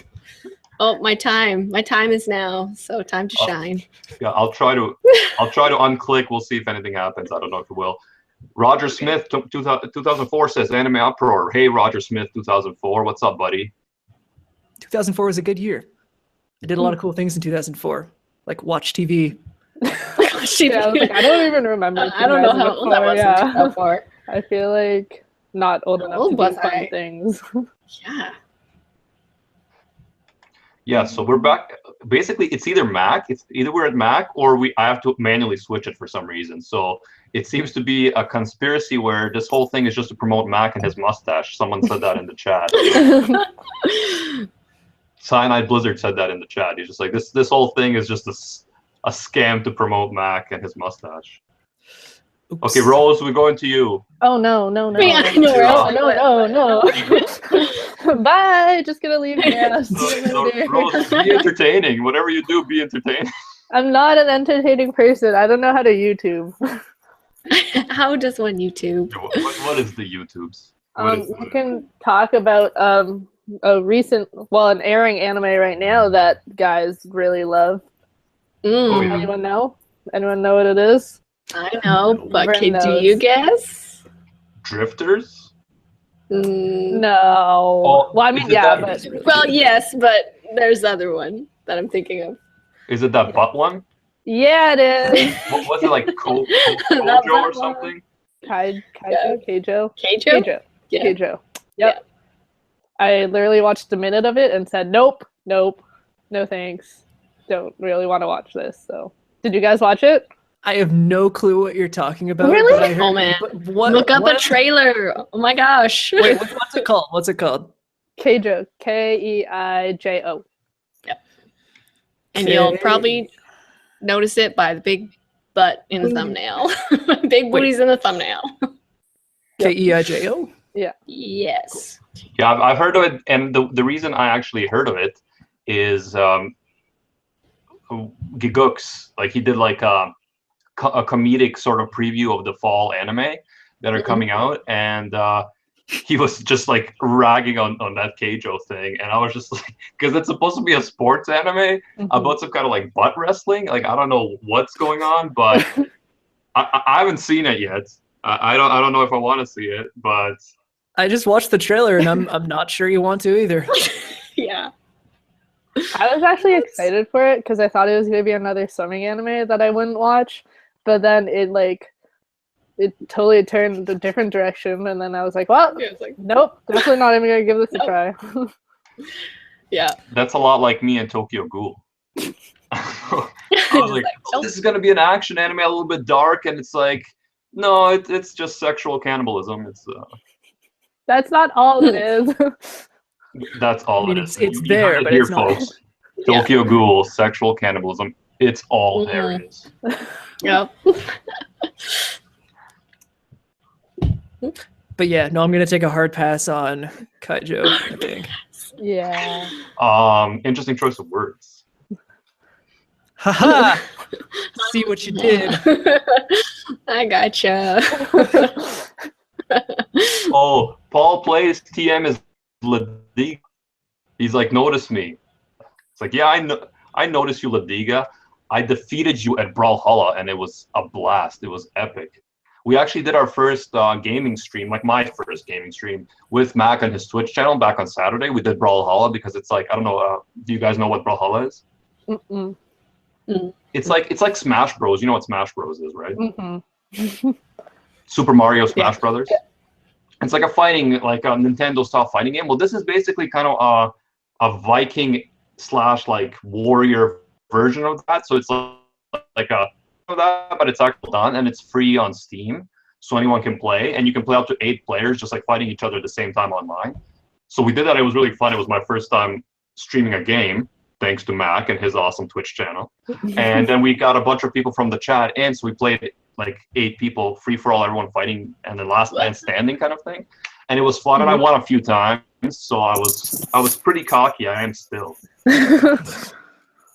Oh, my time is now. So time to shine. Yeah, I'll try to unclick. We'll see if anything happens. I don't know if it will. Roger Smith 2004 says Anime Uproar. Hey, Roger Smith 2004. What's up, buddy? 2004 was a good year. I did a lot of cool things in 2004, like watch TV. Yeah, I was like, I don't even remember. I don't know how old I was in 2004. I feel like not old enough old to was do fun I? things. Yeah. Yeah, so we're back. Basically, it's either Mac. It's either we're at Mac or I have to manually switch it for some reason. So it seems to be a conspiracy where this whole thing is just to promote Mac and his mustache. Someone said that in the chat. Cyanide Blizzard said that in the chat. He's just like, this whole thing is just a scam to promote Mac and his mustache. Oops. Okay, Rose, we're going to you. Oh no. Yeah, I know, No, right? Bye. Just gonna leave your ass. So, Rose, be entertaining. Whatever you do, be entertaining. I'm not an entertaining person. I don't know how to YouTube. How does one YouTube? What is the YouTubes? What is You can talk about an airing anime right now that guys really love. Oh, yeah. Anyone know? Anyone know what it is? I know, but Bryn do knows. you guess? Drifters? No. Oh, Well, I mean, is it yeah, that- but Well, yes, but there's the other one that I'm thinking of. Is it that butt one? yeah, it is. What was it, like That Kojo or butt one. something? Keijo. Keijo? Yeah. Keijo. Yep. I literally watched a minute of it and said, nope, no thanks. Don't really want to watch this. So, did you guys watch it? I have no clue what you're talking about. Really? But I heard, Oh man. Look up a trailer. Oh my gosh. Wait, what's it called? What's it called? Keijo. Keijo. Yep. And you'll probably notice it by the big butt in the thumbnail. Big booties in the thumbnail. Keijo? Yeah. Yes. Yeah, I've heard of it, and the reason I actually heard of it is Gigooks, like he did like a comedic sort of preview of the fall anime that are coming out, and he was just like ragging on that Keijo thing, and I was just like, because it's supposed to be a sports anime about some kind of like butt wrestling. Like I don't know what's going on, but I haven't seen it yet. I don't know if I want to see it, but I just watched the trailer and I'm not sure you want to either. Yeah. I was actually excited for it because I thought it was going to be another swimming anime that I wouldn't watch, but then it totally turned a different direction, and then I was like, well, Yeah, it's like, nope, definitely not even going to give this a try. yeah. that's a lot like me and Tokyo Ghoul. I was like, nope. this is going to be an action anime, a little bit dark, and it's like, no, it's just sexual cannibalism. It's That's not all it is. that's all I mean, it is. it's You there, heard it but here, it's not. folks. Tokyo Ghoul, sexual cannibalism. It's all there it is. Yep. But yeah, no, I'm gonna take a hard pass on Keijo, I think. Yeah. Interesting choice of words. Haha! See what you did. I gotcha. Oh, Paul plays TM is Ladiga. He's like, notice me. It's like, yeah, I noticed you, Ladiga. I defeated you at Brawlhalla, and it was a blast. It was epic. We actually did our first gaming stream, like my first gaming stream, with Mac on his Twitch channel back on Saturday. We did Brawlhalla because it's like, I don't know, do you guys know what Brawlhalla is? Mm-mm. It's like Smash Bros. You know what Smash Bros is, right? Mm-hmm. Super Mario Smash Brothers. It's like a fighting, like a Nintendo style fighting game. Well, this is basically kind of a Viking / like warrior version of that. So it's like a that, but it's actually done and it's free on Steam, so anyone can play, and you can play up to 8 players, just like fighting each other at the same time online. So we did that. It was really fun. It was my first time streaming a game, thanks to Mac and his awesome Twitch channel. And then we got a bunch of people from the chat, and so we played like 8 people, free for all, everyone fighting, and then last man standing kind of thing. And it was fun, and I won a few times, so I was pretty cocky. I am still.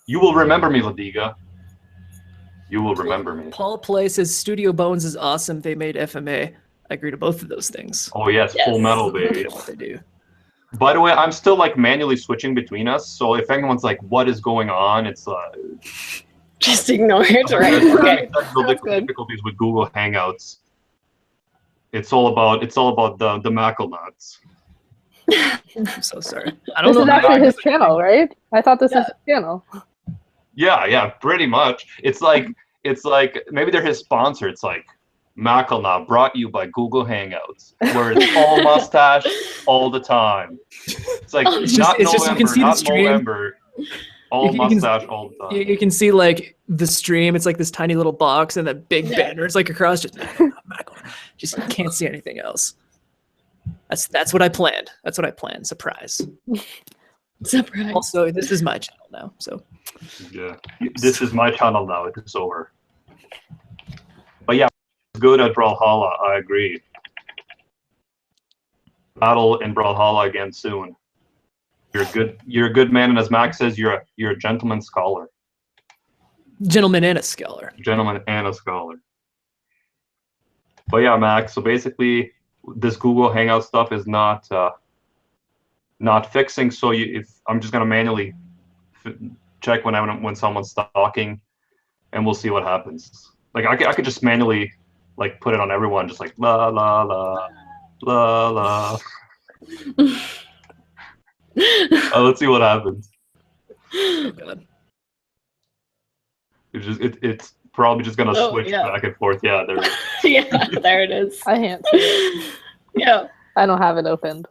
You will remember me, Ladiga. You will remember me. Paul Play says Studio Bones is awesome. They made FMA. I agree to both of those things. Oh yes, Full Metal, baby. What they do. By the way, I'm still like manually switching between us, so if anyone's like, "What is going on?" It's just ignore it, right? Okay. Technical difficulties with Google Hangouts. It's all about the Macklenuts. I'm so sorry. I don't This know. is actually his channel, right? I thought this was his channel. Yeah, pretty much. It's like maybe they're his sponsor. It's like Macklenot brought you by Google Hangouts, where it's all mustache all the time. It's like it's not just November, you can see the not stream. November, all mustache all the time. You can see like the stream. It's like this tiny little box and the big banners like across. Just you can't see anything else. That's what I planned. That's what I planned. Surprise. Surprise. Also, this is my channel now, so. Yeah, this is my channel now. It's over. But yeah, it's good at Brawlhalla. I agree. Battle in Brawlhalla again soon. You're a good man, and as Max says, you're a gentleman scholar. Gentleman and a scholar. Gentleman and a scholar. But yeah, Max. So basically, this Google Hangout stuff is not fixing. So if I'm just gonna manually check when someone's talking, and we'll see what happens. Like I could just manually like put it on everyone, just like la la la la la. Let's see what happens. Oh, God. It's probably just gonna Oh, switch yeah. back and forth. Yeah, there. Yeah, there it is. I can't see it. Yeah. I don't have it opened.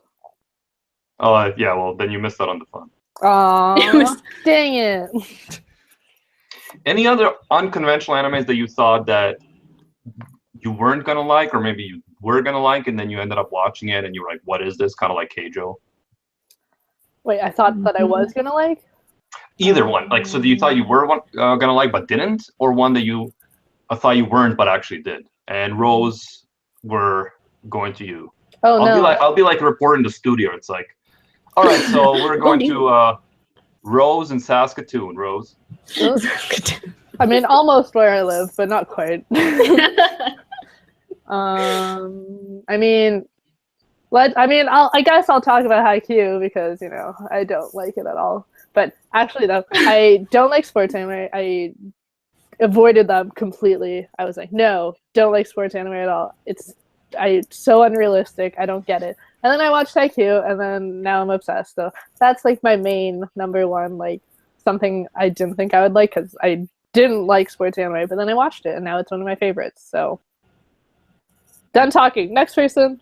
Oh yeah, well then you missed out on the fun. Aww, dang it. Any other unconventional animes that you thought that you weren't gonna like, or maybe you were gonna like, and then you ended up watching it and you were like, "What is this?" Kind of like Keijo. Wait, I thought that I was gonna like? Either one. Like, so you thought you were gonna like but didn't, or one that you thought you weren't but actually did. And Rose, we're going to you. Oh, no. I'll be like a reporter in the studio. It's like, all right, so we're going to Rose in Saskatoon. Rose. I mean, almost where I live, but not quite. I mean, I guess I'll talk about Haikyuu because, you know, I don't like it at all. But actually, though, I don't like sports anime. I avoided them completely. I was like, no, don't like sports anime at all. It's so unrealistic. I don't get it. And then I watched Haikyuu, and then now I'm obsessed. So that's like my main number one, like something I didn't think I would like because I didn't like sports anime, but then I watched it, and now it's one of my favorites. So done talking. Next person.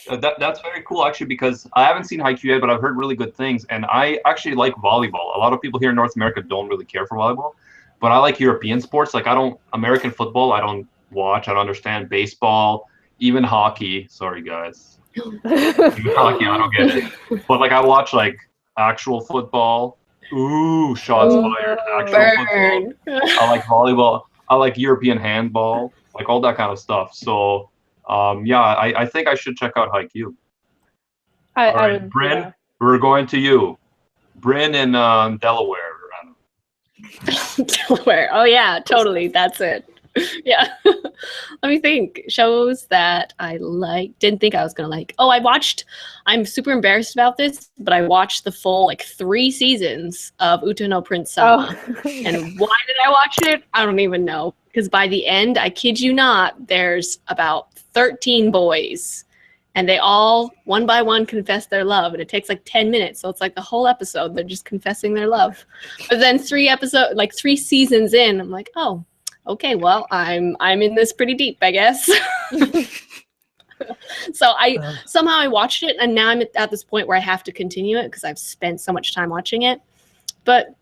That's very cool, actually, because I haven't seen Haikyuu yet, but I've heard really good things. And I actually like volleyball. A lot of people here in North America don't really care for volleyball, but I like European sports. Like, American football, I don't watch. I don't understand baseball, even hockey. Sorry, guys. Even hockey, I don't get it. But, like, I watch, like, actual football. Ooh, shots fired. Actual football. I like volleyball. I like European handball. Like, all that kind of stuff. So... I think I should check out Haikyuu. All right, Bryn, yeah. We're going to you. Bryn in Delaware. Delaware. Oh yeah, totally. That's it. Yeah. Let me think. Shows that I didn't think I was gonna like. Oh, I'm super embarrassed about this, but I watched the full 3 seasons of Uta no Prince Sama. Oh. And why did I watch it? I don't even know. Because by the end, I kid you not, there's about 13 boys, and they all one by one confess their love, and it takes 10 minutes, so it's the whole episode they're just confessing their love. But then 3 seasons in, I'm like, oh, okay, well, I'm in this pretty deep, I guess. So somehow I watched it, and now I'm at this point where I have to continue it because I've spent so much time watching it. But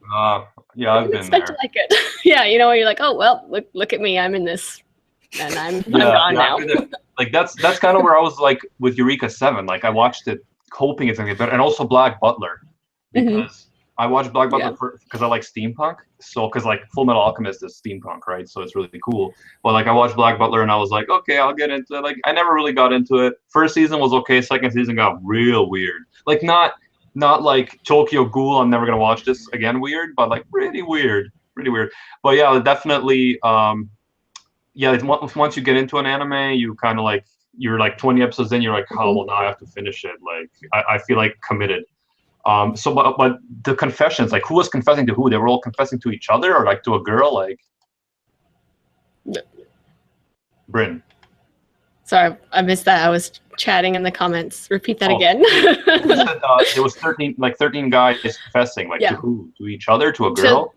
yeah, I've been there. To like it. Yeah, you know, you're like, oh well, look at me, I'm in this, and I'm gone now. That's kind of where I was with Eureka 7. I watched it hoping it's gonna get better, and also Black Butler because I watched Black Butler because I like steampunk. So because Full Metal Alchemist is steampunk, right? So it's really cool. But I watched Black Butler and I was like, okay, I'll get into it. I never really got into it. First season was okay. Second season got real weird. Not like Tokyo Ghoul, I'm never gonna watch this again weird, but pretty weird. But yeah, definitely once you get into an anime, you kind of you're 20 episodes in, you're like, oh well, now I have to finish it. I feel committed. But the confessions, who was confessing to who? They were all confessing to each other or to a girl, Bryn. Sorry, I missed that. I was chatting in the comments. Repeat that again. There was 13 guys confessing, to who? To each other? To a girl?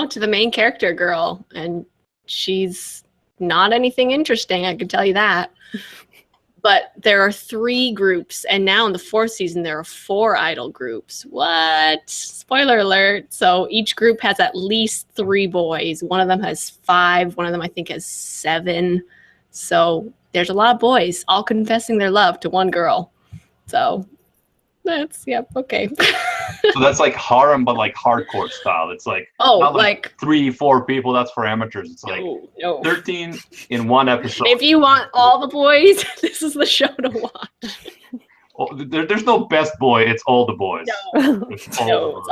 To the main character girl. And she's not anything interesting, I can tell you that. But there are 3 groups, and now in the 4th season, there are 4 idol groups. What? Spoiler alert. So each group has at least 3 boys. One of them has 5. One of them, I think, has 7. So... there's a lot of boys all confessing their love to one girl. So that's, okay. So that's harem, but hardcore style. It's not 3-4 people. That's for amateurs. It's no. 13 in one episode. If you want all the boys, this is the show to watch. Well, there's no best boy. It's all the boys.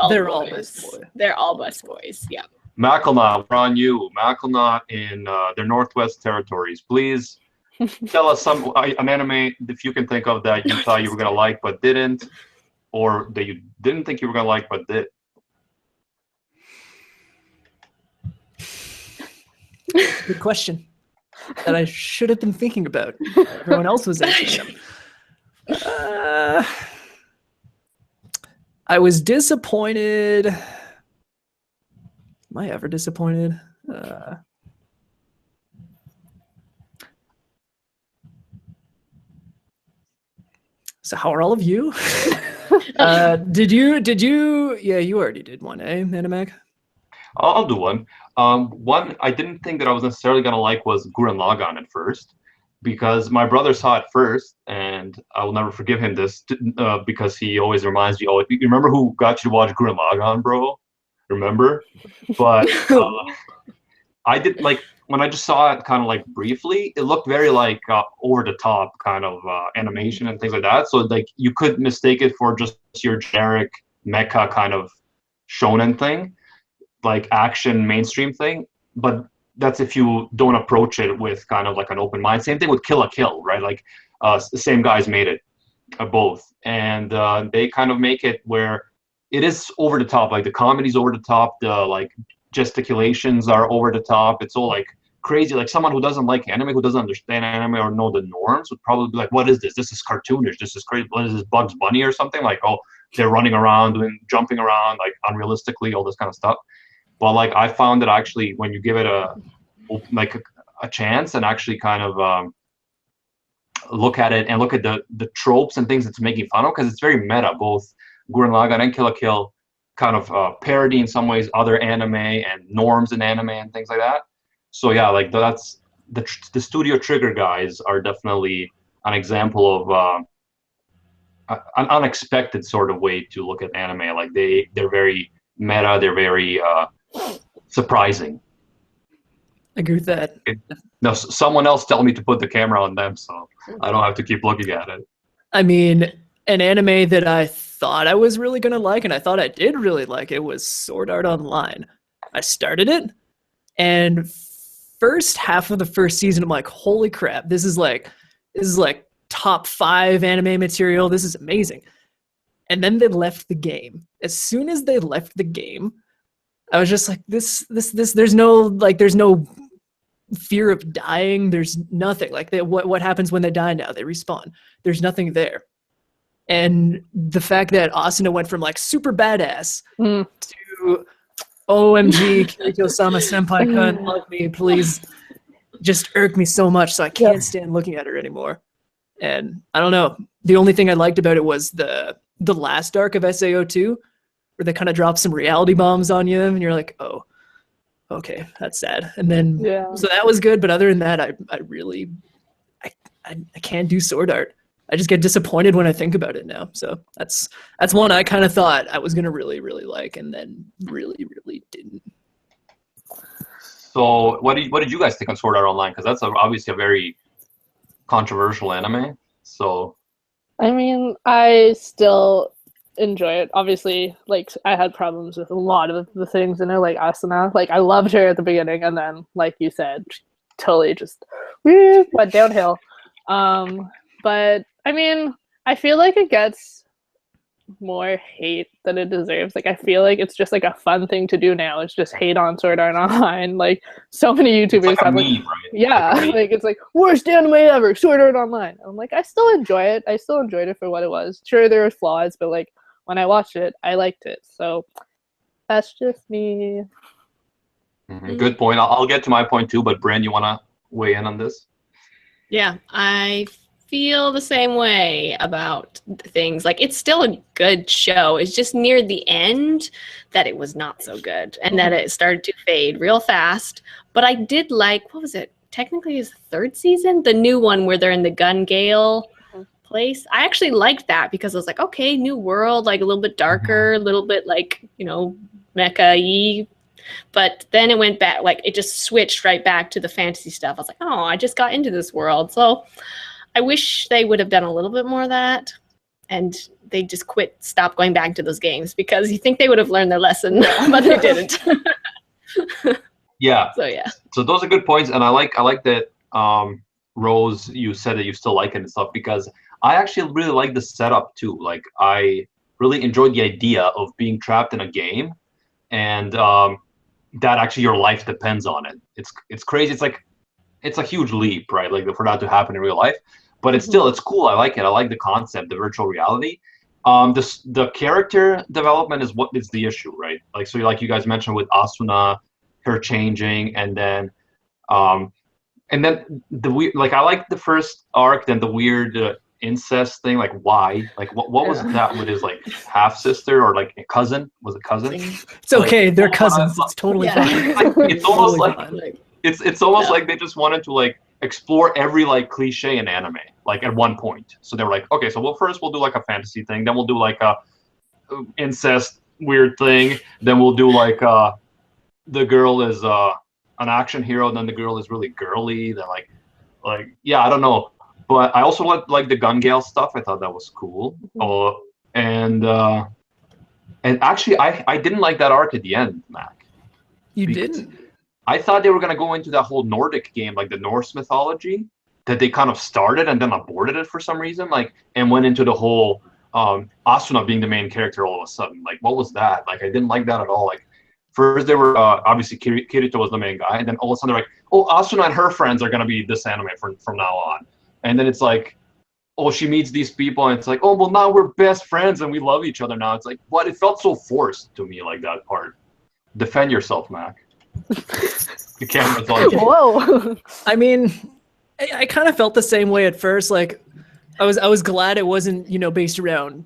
They're all best boys. They're all best boys, yeah. Macklenot, we're on you. Macklenot in their Northwest Territories. Please tell us an anime if you can think of that you thought you were going to like but didn't, or that you didn't think you were going to like but did. Good question that I should have been thinking about. Everyone else was answering them. I was disappointed. Am I ever disappointed? So how are all of you? Did you? Yeah, you already did one, eh, Animag? I'll do one. One I didn't think that I was necessarily gonna like was Gurren Lagann at first, because my brother saw it first, and I will never forgive him this because he always reminds me. Oh, you remember who got you to watch Gurren Lagann, bro? Remember? But I did like when I just saw it kind of like briefly. It looked very like over the top kind of animation and things like that. So like you could mistake it for just your generic mecha kind of shonen thing, like action mainstream thing. But that's if you don't approach it with kind of like an open mind. Same thing with Kill la Kill, right? Like the same guys made it, both, and they kind of make it where it is over the top. Like the comedy's over the top, the like gesticulations are over the top. It's all like crazy. Like someone who doesn't like anime, who doesn't understand anime or know the norms, would probably be like, "What is this? This is cartoonish. This is crazy. What is this, Bugs Bunny or something?" Like, oh, they're running around, jumping around, like unrealistically, all this kind of stuff. But like I found that actually when you give it a chance and actually kind of look at it and look at the tropes and things it's making fun of, because it's very meta. Both Gurren Lagann and Kill la Kill kind of parody in some ways other anime and norms in anime and things like that. So yeah, like that's the Studio Trigger guys are definitely an example of an unexpected sort of way to look at anime. Like they're very meta. They're very surprising. I agree with that. No, someone else tell me to put the camera on them, so I don't have to keep looking at it. I mean, an anime that I thought I was really gonna like, and I thought I did really like it, was Sword Art Online. I started it, and first half of the first season, I'm like, holy crap, this is like top 5 anime material. This is amazing. And then they left the game. As soon as they left the game, I was just like, this. There's no fear of dying. There's nothing. Like what happens when they die now? They respawn. There's nothing there. And the fact that Asuna went from like super badass to OMG, Keijo-sama senpai couldn't love me, please, just irked me so much, so I can't stand looking at her anymore. And I don't know. The only thing I liked about it was the last arc of SAO2, where they kind of drop some reality bombs on you, and you're like, oh, okay, that's sad. And then, so that was good, but other than that, I can't do Sword Art. I just get disappointed when I think about it now. So that's one I kind of thought I was gonna really, really like, and then really, really didn't. So what did you guys think on Sword Art Online? Because that's obviously a very controversial anime. So I mean, I still enjoy it. Obviously, like I had problems with a lot of the things in it, like Asuna. Like I loved her at the beginning, and then, like you said, totally just went downhill. But I mean, I feel like it gets more hate than it deserves. Like I feel like it's just like a fun thing to do now. It's just hate on Sword Art Online. Like so many YouTubers have like, yeah, like it's like worst anime ever, Sword Art Online. I'm like, I still enjoy it. I still enjoyed it for what it was. Sure, there were flaws, but like when I watched it, I liked it. So that's just me. Good point. I'll get to my point too, but Bryn, you want to weigh in on this? Yeah, I feel the same way about things. Like it's still a good show. It's just near the end that it was not so good, and that it started to fade real fast. But I did like, what was it? Technically, is the 3rd season, the new one where they're in the Gun Gale place. I actually liked that because I was like, okay, new world, like a little bit darker, a little bit like, you know, mecha-y. But then it went back, like it just switched right back to the fantasy stuff. I was like, oh, I just got into this world. So I wish they would have done a little bit more of that, and they just stopped going back to those games, because you think they would have learned their lesson, but they didn't. Yeah. So yeah. So those are good points, and I like that Rose, you said that you still like it and stuff, because I actually really like the setup too. Like I really enjoyed the idea of being trapped in a game, and that actually your life depends on it. It's crazy. It's a huge leap, right? Like for that to happen in real life. But it's still, it's cool. I like it. I like the concept, the virtual reality. The character development is what is the issue, right? Like, so like you guys mentioned with Asuna, her changing, and then the weird, like I like the first arc, then the weird incest thing. Like why? Like what was that with his like half sister or like a cousin? Was it cousin? It's okay. They're cousins. It's totally fine. It's almost Totally like fine. it's almost like they just wanted to like explore every like cliche in anime like at one point. So they were like, okay, so we'll do like a fantasy thing, then we'll do like a incest weird thing, then we'll do like the girl is an action hero, then the girl is really girly, then like yeah, I don't know. But I also like the Gun Gale stuff. I thought that was cool. And actually I didn't like that arc at the end, Mac. You didn't? I thought they were going to go into that whole Nordic game, like the Norse mythology, that they kind of started and then aborted it for some reason, like, and went into the whole Asuna being the main character all of a sudden. Like, what was that? Like, I didn't like that at all. Like, first they were, obviously, Kirito was the main guy, and then all of a sudden they're like, oh, Asuna and her friends are going to be this anime from now on. And then it's like, oh, she meets these people, and it's like, oh, well, now we're best friends and we love each other now. It's like, what? It felt so forced to me, like, that part. Defend yourself, Mac. The camera's on you. Whoa. I mean, I kind of felt the same way at first. Like, I was glad it wasn't, based around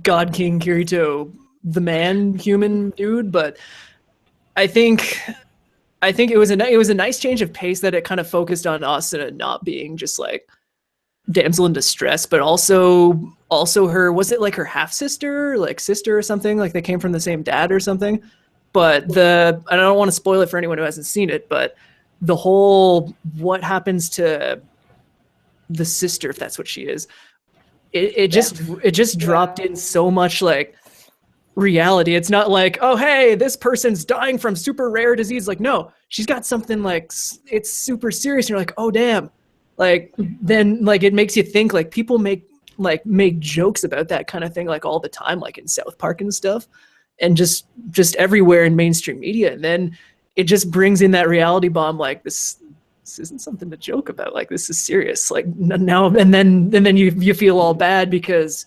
God King Kirito, the man, human dude. But I think it was a nice change of pace that it kind of focused on Asuna not being just like damsel in distress, but also her, was it like her half sister, like sister or something? Like they came from the same dad or something. But I don't want to spoil it for anyone who hasn't seen it, but the whole what happens to the sister, if that's what she is, it just dropped in so much like reality. It's not like, oh hey, this person's dying from super rare disease. Like, no, she's got something like it's super serious. And you're like, oh damn. Like then like it makes you think, like people make jokes about that kind of thing like all the time, like in South Park and stuff. And just everywhere in mainstream media, and then it just brings in that reality bomb. Like this isn't something to joke about. Like this is serious. Like now, and then you feel all bad because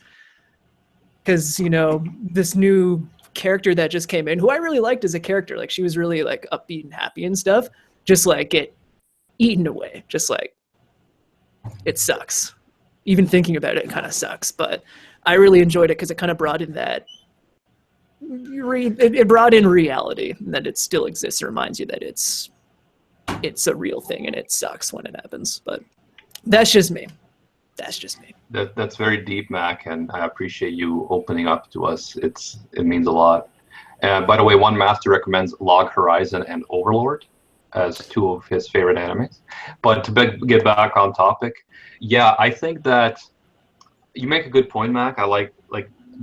this new character that just came in, who I really liked as a character. Like she was really like upbeat and happy and stuff. Just like get eaten away. Just like it sucks. Even thinking about it kind of sucks. But I really enjoyed it because it kind of brought in that. It brought in reality, and that it still exists. It reminds you that it's a real thing, and it sucks when it happens. But that's just me. That's very deep, Mac, and I appreciate you opening up to us. It means a lot. By the way, one master recommends Log Horizon and Overlord as two of his favorite animes. But to get back on topic, yeah, I think that you make a good point, Mac. I like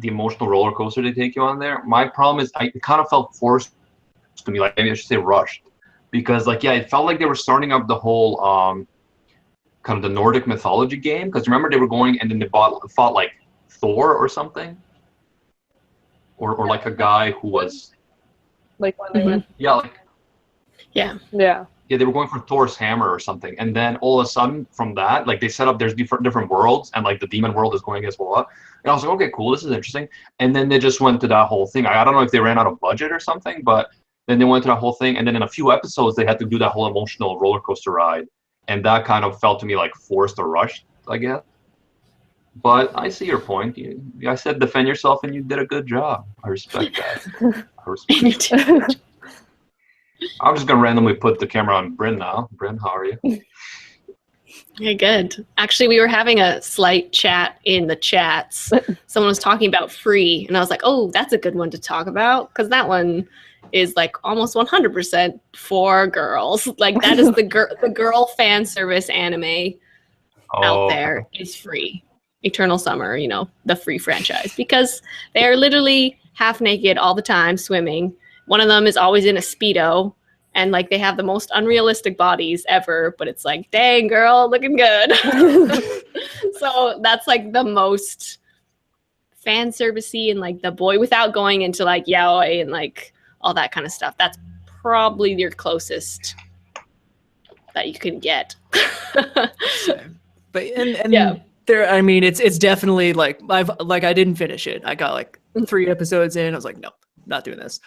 the emotional roller coaster they take you on there. My problem is it kind of felt forced to me, like maybe I should say rushed, because like, yeah, it felt like they were starting up the whole kind of the Nordic mythology game, because remember they were going and then they fought like Thor or something, or like a guy who was Like when they went. Yeah. Yeah, they were going for Thor's hammer or something, and then all of a sudden from that, like they set up there's different worlds, and like the demon world is going against blah. And I was like, okay, cool, this is interesting. And then they just went to that whole thing. I don't know if they ran out of budget or something, but then they went to that whole thing, and then in a few episodes they had to do that whole emotional roller coaster ride, and that kind of felt to me like forced or rushed, I guess. But I see your point. I said defend yourself, and you did a good job. I respect that. I'm just going to randomly put the camera on Bryn now. Bryn, how are you? Yeah, good. Actually, we were having a slight chat in the chats. Someone was talking about Free, and I was like, oh, that's a good one to talk about, because that one is like almost 100% for girls. Like that is the girl fan service anime out there is Free. Eternal Summer, the Free franchise, because they are literally half naked all the time swimming. One of them is always in a Speedo, and like they have the most unrealistic bodies ever, but it's like, dang girl, looking good. So that's like the most fan servicey, and like the boy, without going into like yaoi and like all that kind of stuff. That's probably your closest that you can get. But yeah. There, I mean, it's definitely like I didn't finish it. I got like 3 episodes in. I was like, no, not doing this.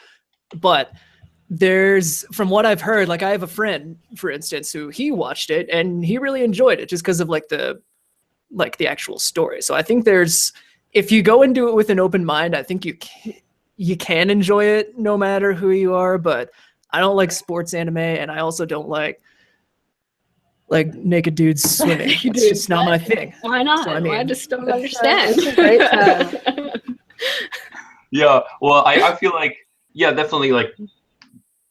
But there's, from what I've heard, like I have a friend, for instance, who he watched it and he really enjoyed it just because of like the like the actual story. So I think if you go into it with an open mind, I think you can enjoy it no matter who you are. But I don't like sports anime, and I also don't like naked dudes swimming. It's just not my thing. Why not? So, I mean, I just don't understand. It's a great time. Yeah, well, I feel like, yeah, definitely, like,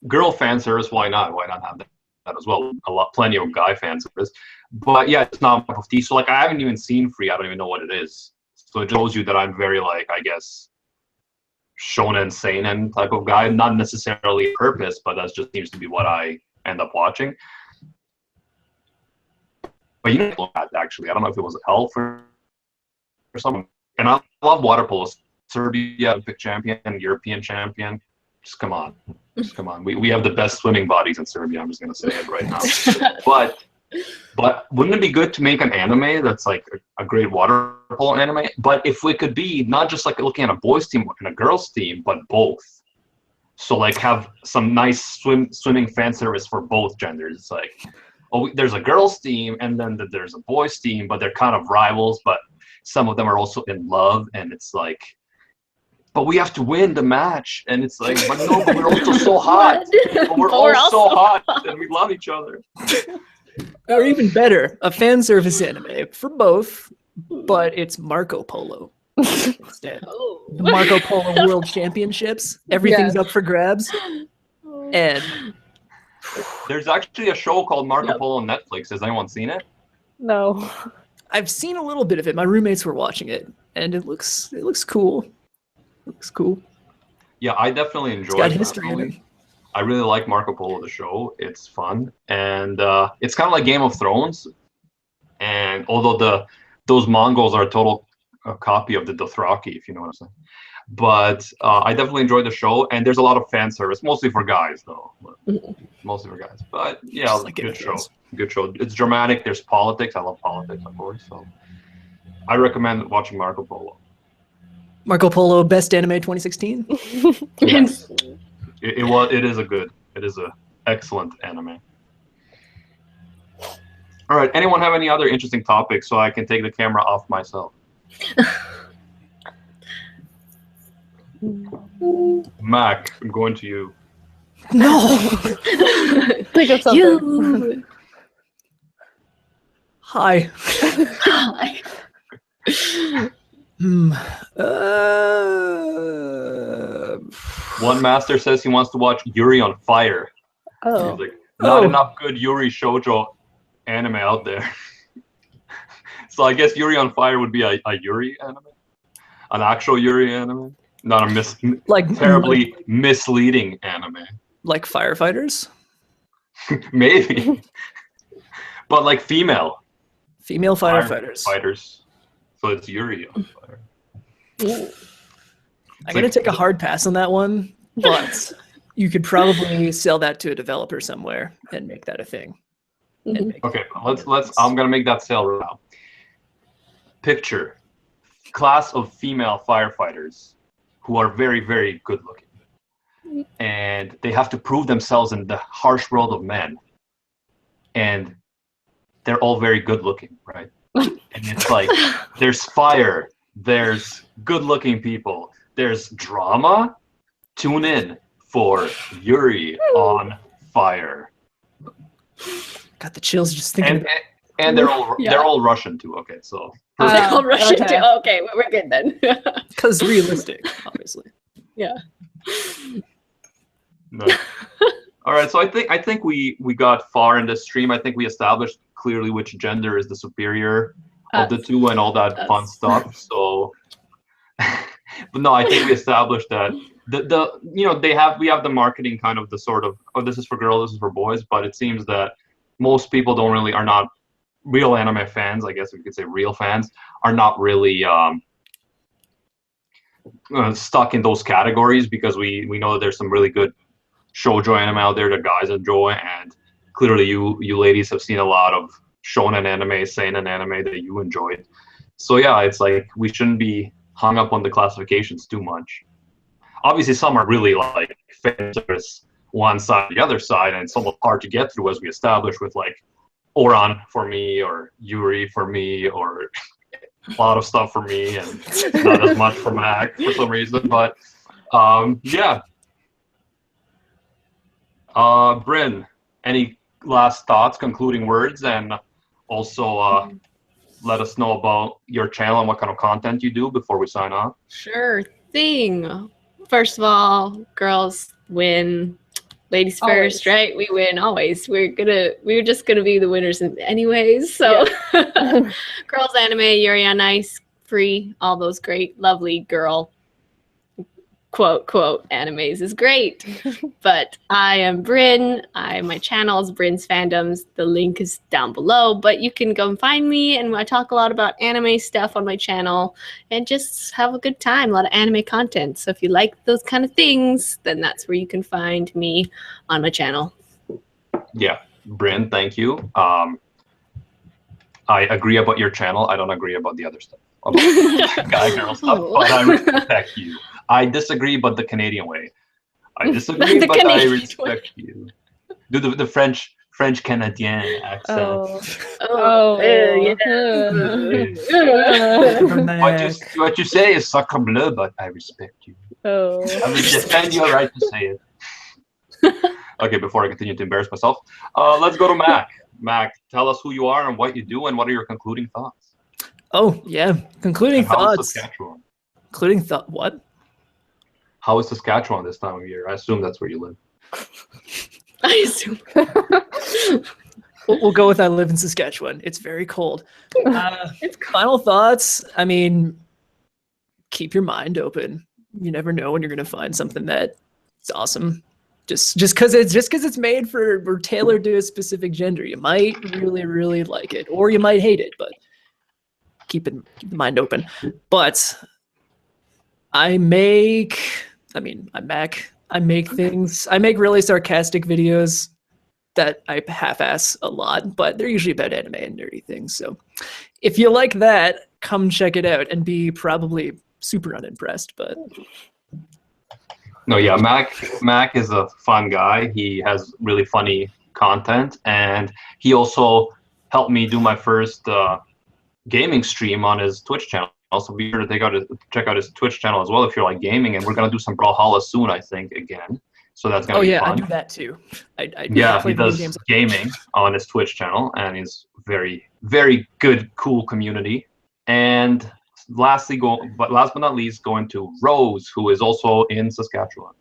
girl fan service, why not? Why not have that as well? Plenty of guy fan service. But yeah, it's not my cup of tea. So, like, I haven't even seen Free. I don't even know what it is. So it shows you that I'm very, like, I guess, shonen seinen type of guy. Not necessarily purpose, but that just seems to be what I end up watching. But you know, actually, I don't know if it was Elf or someone. And I love water polo. Serbia, Olympic champion, European champion. Just come on. We have the best swimming bodies in Serbia. I'm just gonna say it right now. But wouldn't it be good to make an anime that's like a great water polo anime? But if we could be not just like looking at a boys team and a girls team, but both. So like have some nice swimming fan service for both genders. It's like, oh, there's a girls team and then there's a boys team, but they're kind of rivals. But some of them are also in love, and it's like, but we have to win the match, and it's like, but no, but we're also so hot. But we're all so hot, and we love each other. Or even better, a fan service anime for both, but it's Marco Polo instead. Oh. The Marco Polo World Championships. Everything's up for grabs. And there's actually a show called Marco Polo on Netflix. Has anyone seen it? No. I've seen a little bit of it. My roommates were watching it, and it looks cool. Looks cool. Yeah, I definitely enjoy it. It's got history in it. I really like Marco Polo, the show. It's fun, and it's kind of like Game of Thrones. And although those Mongols are a total copy of the Dothraki, if you know what I'm saying. But I definitely enjoyed the show, and there's a lot of fan service, mostly for guys, though. Mostly for guys. But yeah, Like good show. Good show. It's dramatic. There's politics. I love politics, of course. So I recommend watching Marco Polo. Marco Polo Best Anime 2016. Yes. It is a excellent anime. All right. Anyone have any other interesting topics so I can take the camera off myself? Mac, I'm going to you. No. Think of something. Hi. Hi. One master says he wants to watch Yuri on Fire. Oh. He's like, not enough good Yuri shoujo anime out there. So I guess Yuri on Fire would be a Yuri anime, an actual Yuri anime, not a terribly misleading anime. Like firefighters? Maybe, but like female Firefighters. Fighters. So it's Yuri on Fire. I'm gonna take a hard pass on that one, but you could probably sell that to a developer somewhere and make that a thing. Okay, let's. I'm gonna make that sale right now. Picture class of female firefighters who are very, very good looking, and they have to prove themselves in the harsh world of men, and they're all very good looking, right? And it's like there's fire, there's good looking people, there's drama. Tune in for Yuri on Fire. Got the chills just thinking. And they're all Russian too. Okay, so They're all Russian okay. too. Okay, we're good then. Because realistic, obviously. Yeah. no. All right, so I think we got far in this stream. I think we established clearly which gender is the superior of the two and all that fun stuff. So, but no, I think we established that the we have the marketing kind of the sort of, oh, this is for girls, this is for boys, but it seems that most people are not real anime fans. I guess we could say real fans are not really stuck in those categories, because we know that there's some really good shoujo anime out there that guys enjoy, and clearly you ladies have seen a lot of shonen anime, seinen anime that you enjoyed. So yeah, it's like we shouldn't be hung up on the classifications too much. Obviously, some are really like fan service one side, the other side, and it's somewhat hard to get through, as we established with like Ouran for me, or Yuri for me, or a lot of stuff for me, and not as much for Mac for some reason. But yeah. Bryn, any last thoughts, concluding words, and also let us know about your channel and what kind of content you do before we sign off? Sure thing. First of all, girls win. Ladies first, right? We win always. We're just gonna be the winners anyways. So Yeah. Girls Anime, Yuri on Ice, free, all those great, lovely girl quote animes is great. But I am Bryn. My channel is Bryn's Fandoms. The link is down below, but you can go and find me, and I talk a lot about anime stuff on my channel and just have a good time, a lot of anime content. So if you like those kind of things, then that's where you can find me on my channel. Yeah, Bryn, thank you. I agree about your channel. I don't agree about the other stuff, about guy girl stuff, but I respect you. I disagree, but the Canadian way. I disagree, but I respect you. Do the French Canadian accent. Yeah. What you say is sacre bleu, but I respect you. Oh. I will defend your right to say it. Okay, before I continue to embarrass myself, let's go to Mac. Mac, tell us who you are and what you do, and what are your concluding thoughts? Oh yeah, concluding And how is thoughts. Saskatchewan? Concluding thought. What? How is Saskatchewan this time of year? I assume that's where you live. I assume. We'll go with I live in Saskatchewan. It's very cold. Final thoughts. I mean, keep your mind open. You never know when you're gonna find something that's awesome. Just because it's made for or tailored to a specific gender, you might really like it, or you might hate it. But keep the mind open. But I make things. I make really sarcastic videos that I half-ass a lot, but they're usually about anime and nerdy things. So if you like that, come check it out and be probably super unimpressed. But no, yeah, Mac is a fun guy. He has really funny content, and he also helped me do my first gaming stream on his Twitch channel. Also, be sure to check out his Twitch channel as well if you like gaming. And we're gonna do some Brawlhalla soon, I think, again. So that's gonna be fun. I do that too. I yeah, play he does games. gaming on his Twitch channel, and he's very good, cool community. And last but not least, going to Rose, who is also in Saskatchewan.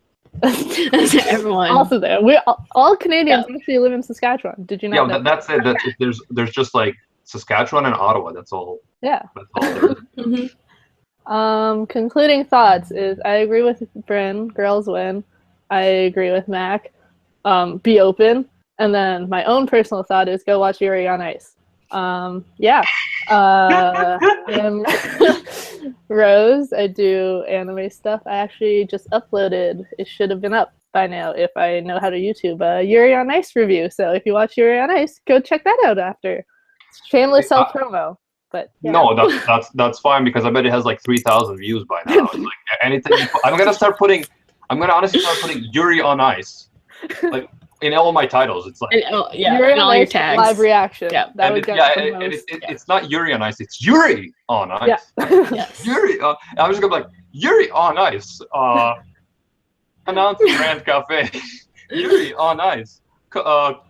Everyone. Also there. We all Canadians actually live in Saskatchewan. Did you know? Yeah, that's it. There's just like Saskatchewan and Ottawa. That's all. Yeah. That's all there. Concluding thoughts is I agree with Bryn, girls win. I agree with Mac. Be open. And then my own personal thought is go watch Yuri on Ice. Yeah. Rose, I do anime stuff. I actually just uploaded. It should have been up by now if I know how to YouTube a Yuri on Ice review. So if you watch Yuri on Ice, go check that out after. Shameless self promo. But yeah. No, that's fine, because I bet it has like 3,000 views by now. It's like anything. I'm gonna honestly start putting Yuri on Ice, like in all my titles. It's like Yuri on all your Ice tags. live reaction. Yeah, that would get the most. It's not Yuri on Ice. It's Yuri on Ice. Yeah. Yes. Yuri. I'm just gonna be like Yuri on Ice. Announcing Rant Café. Yuri on Ice.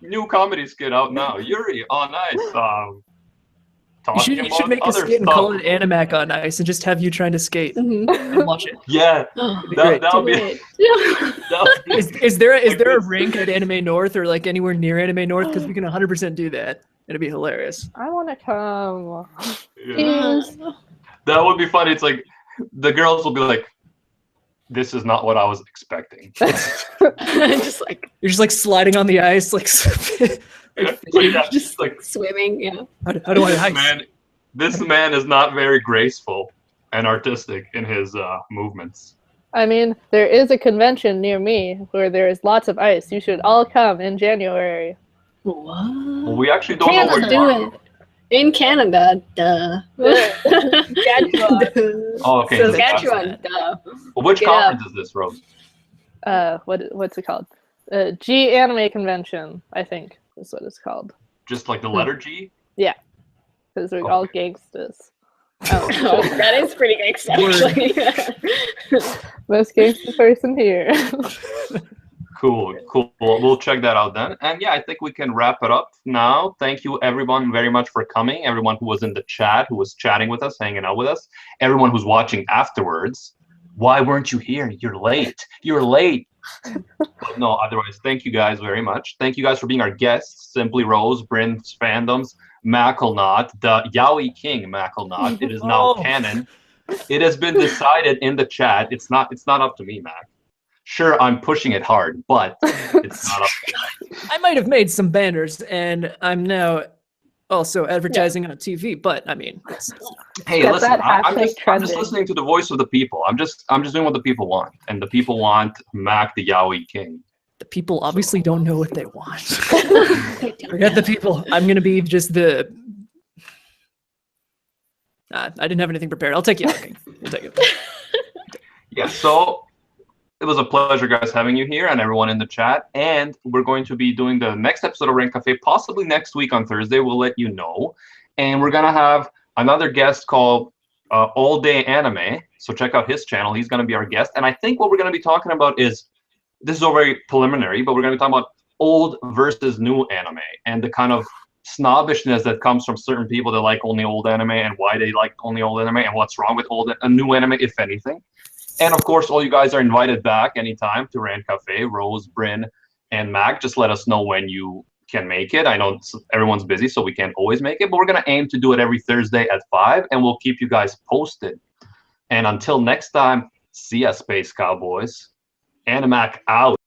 New comedy skit out now. Yuri on Ice. You should make a skit and call it Animac on Ice and just have you trying to skate and watch it. Yeah, that'll be. Is there a rink at Anime North or like anywhere near Anime North? Because we can 100% do that. It'd be hilarious. I want to come. Yeah. That would be funny. It's like the girls will be like, "This is not what I was expecting." just like you're just like sliding on the ice, like just like swimming. Yeah. How do I ice? This man is not very graceful and artistic in his movements. I mean, there is a convention near me where there is lots of ice. You should all come in January. What? Well, we actually don't know where you are. In Canada, duh. Saskatchewan. Oh, okay. Saskatchewan, duh. Well, which conference is this, Rose? What's it called? G Anime Convention, I think is what it's called. Just like the letter G? Because we're all gangsters. Oh, that is pretty gangster, actually. Most gangster person here. Cool. We'll check that out then. And yeah, I think we can wrap it up now. Thank you everyone very much for coming. Everyone who was in the chat, who was chatting with us, hanging out with us. Everyone who's watching afterwards. Why weren't you here? You're late. But no, otherwise, thank you guys very much. Thank you guys for being our guests. Simply Rose, Bryn's Fandoms, Macklenot, the Yaoi King Macklenot. It is now canon. It has been decided in the chat. It's not up to me, Mac. Sure, I'm pushing it hard, but it's not up to me. I might have made some banners, and I'm now also advertising on TV. But I mean, hey, Get listen, that I'm just trending. listening to the voice of the people. I'm just doing what the people want, and the people want Mac, the Yaoi King. the people obviously don't know what they want. Forget the people. I'm gonna be just the. I didn't have anything prepared. I'll take Yaoi King. We'll take it. Yeah, so it was a pleasure, guys, having you here and everyone in the chat. And we're going to be doing the next episode of Rant Café, possibly next week on Thursday. We'll let you know. And we're going to have another guest called All Day Anime. So check out his channel. He's going to be our guest. And I think what we're going to be talking about is, this is all very preliminary, but we're going to be talking about old versus new anime and the kind of snobbishness that comes from certain people that like only old anime and why they like only old anime and what's wrong with old and new anime, if anything. And of course, all you guys are invited back anytime to Rant Café. Rose, Bryn, and Mac. Just let us know when you can make it. I know everyone's busy, so we can't always make it, but we're going to aim to do it every Thursday at 5, and we'll keep you guys posted. And until next time, see ya, Space Cowboys. Animac out.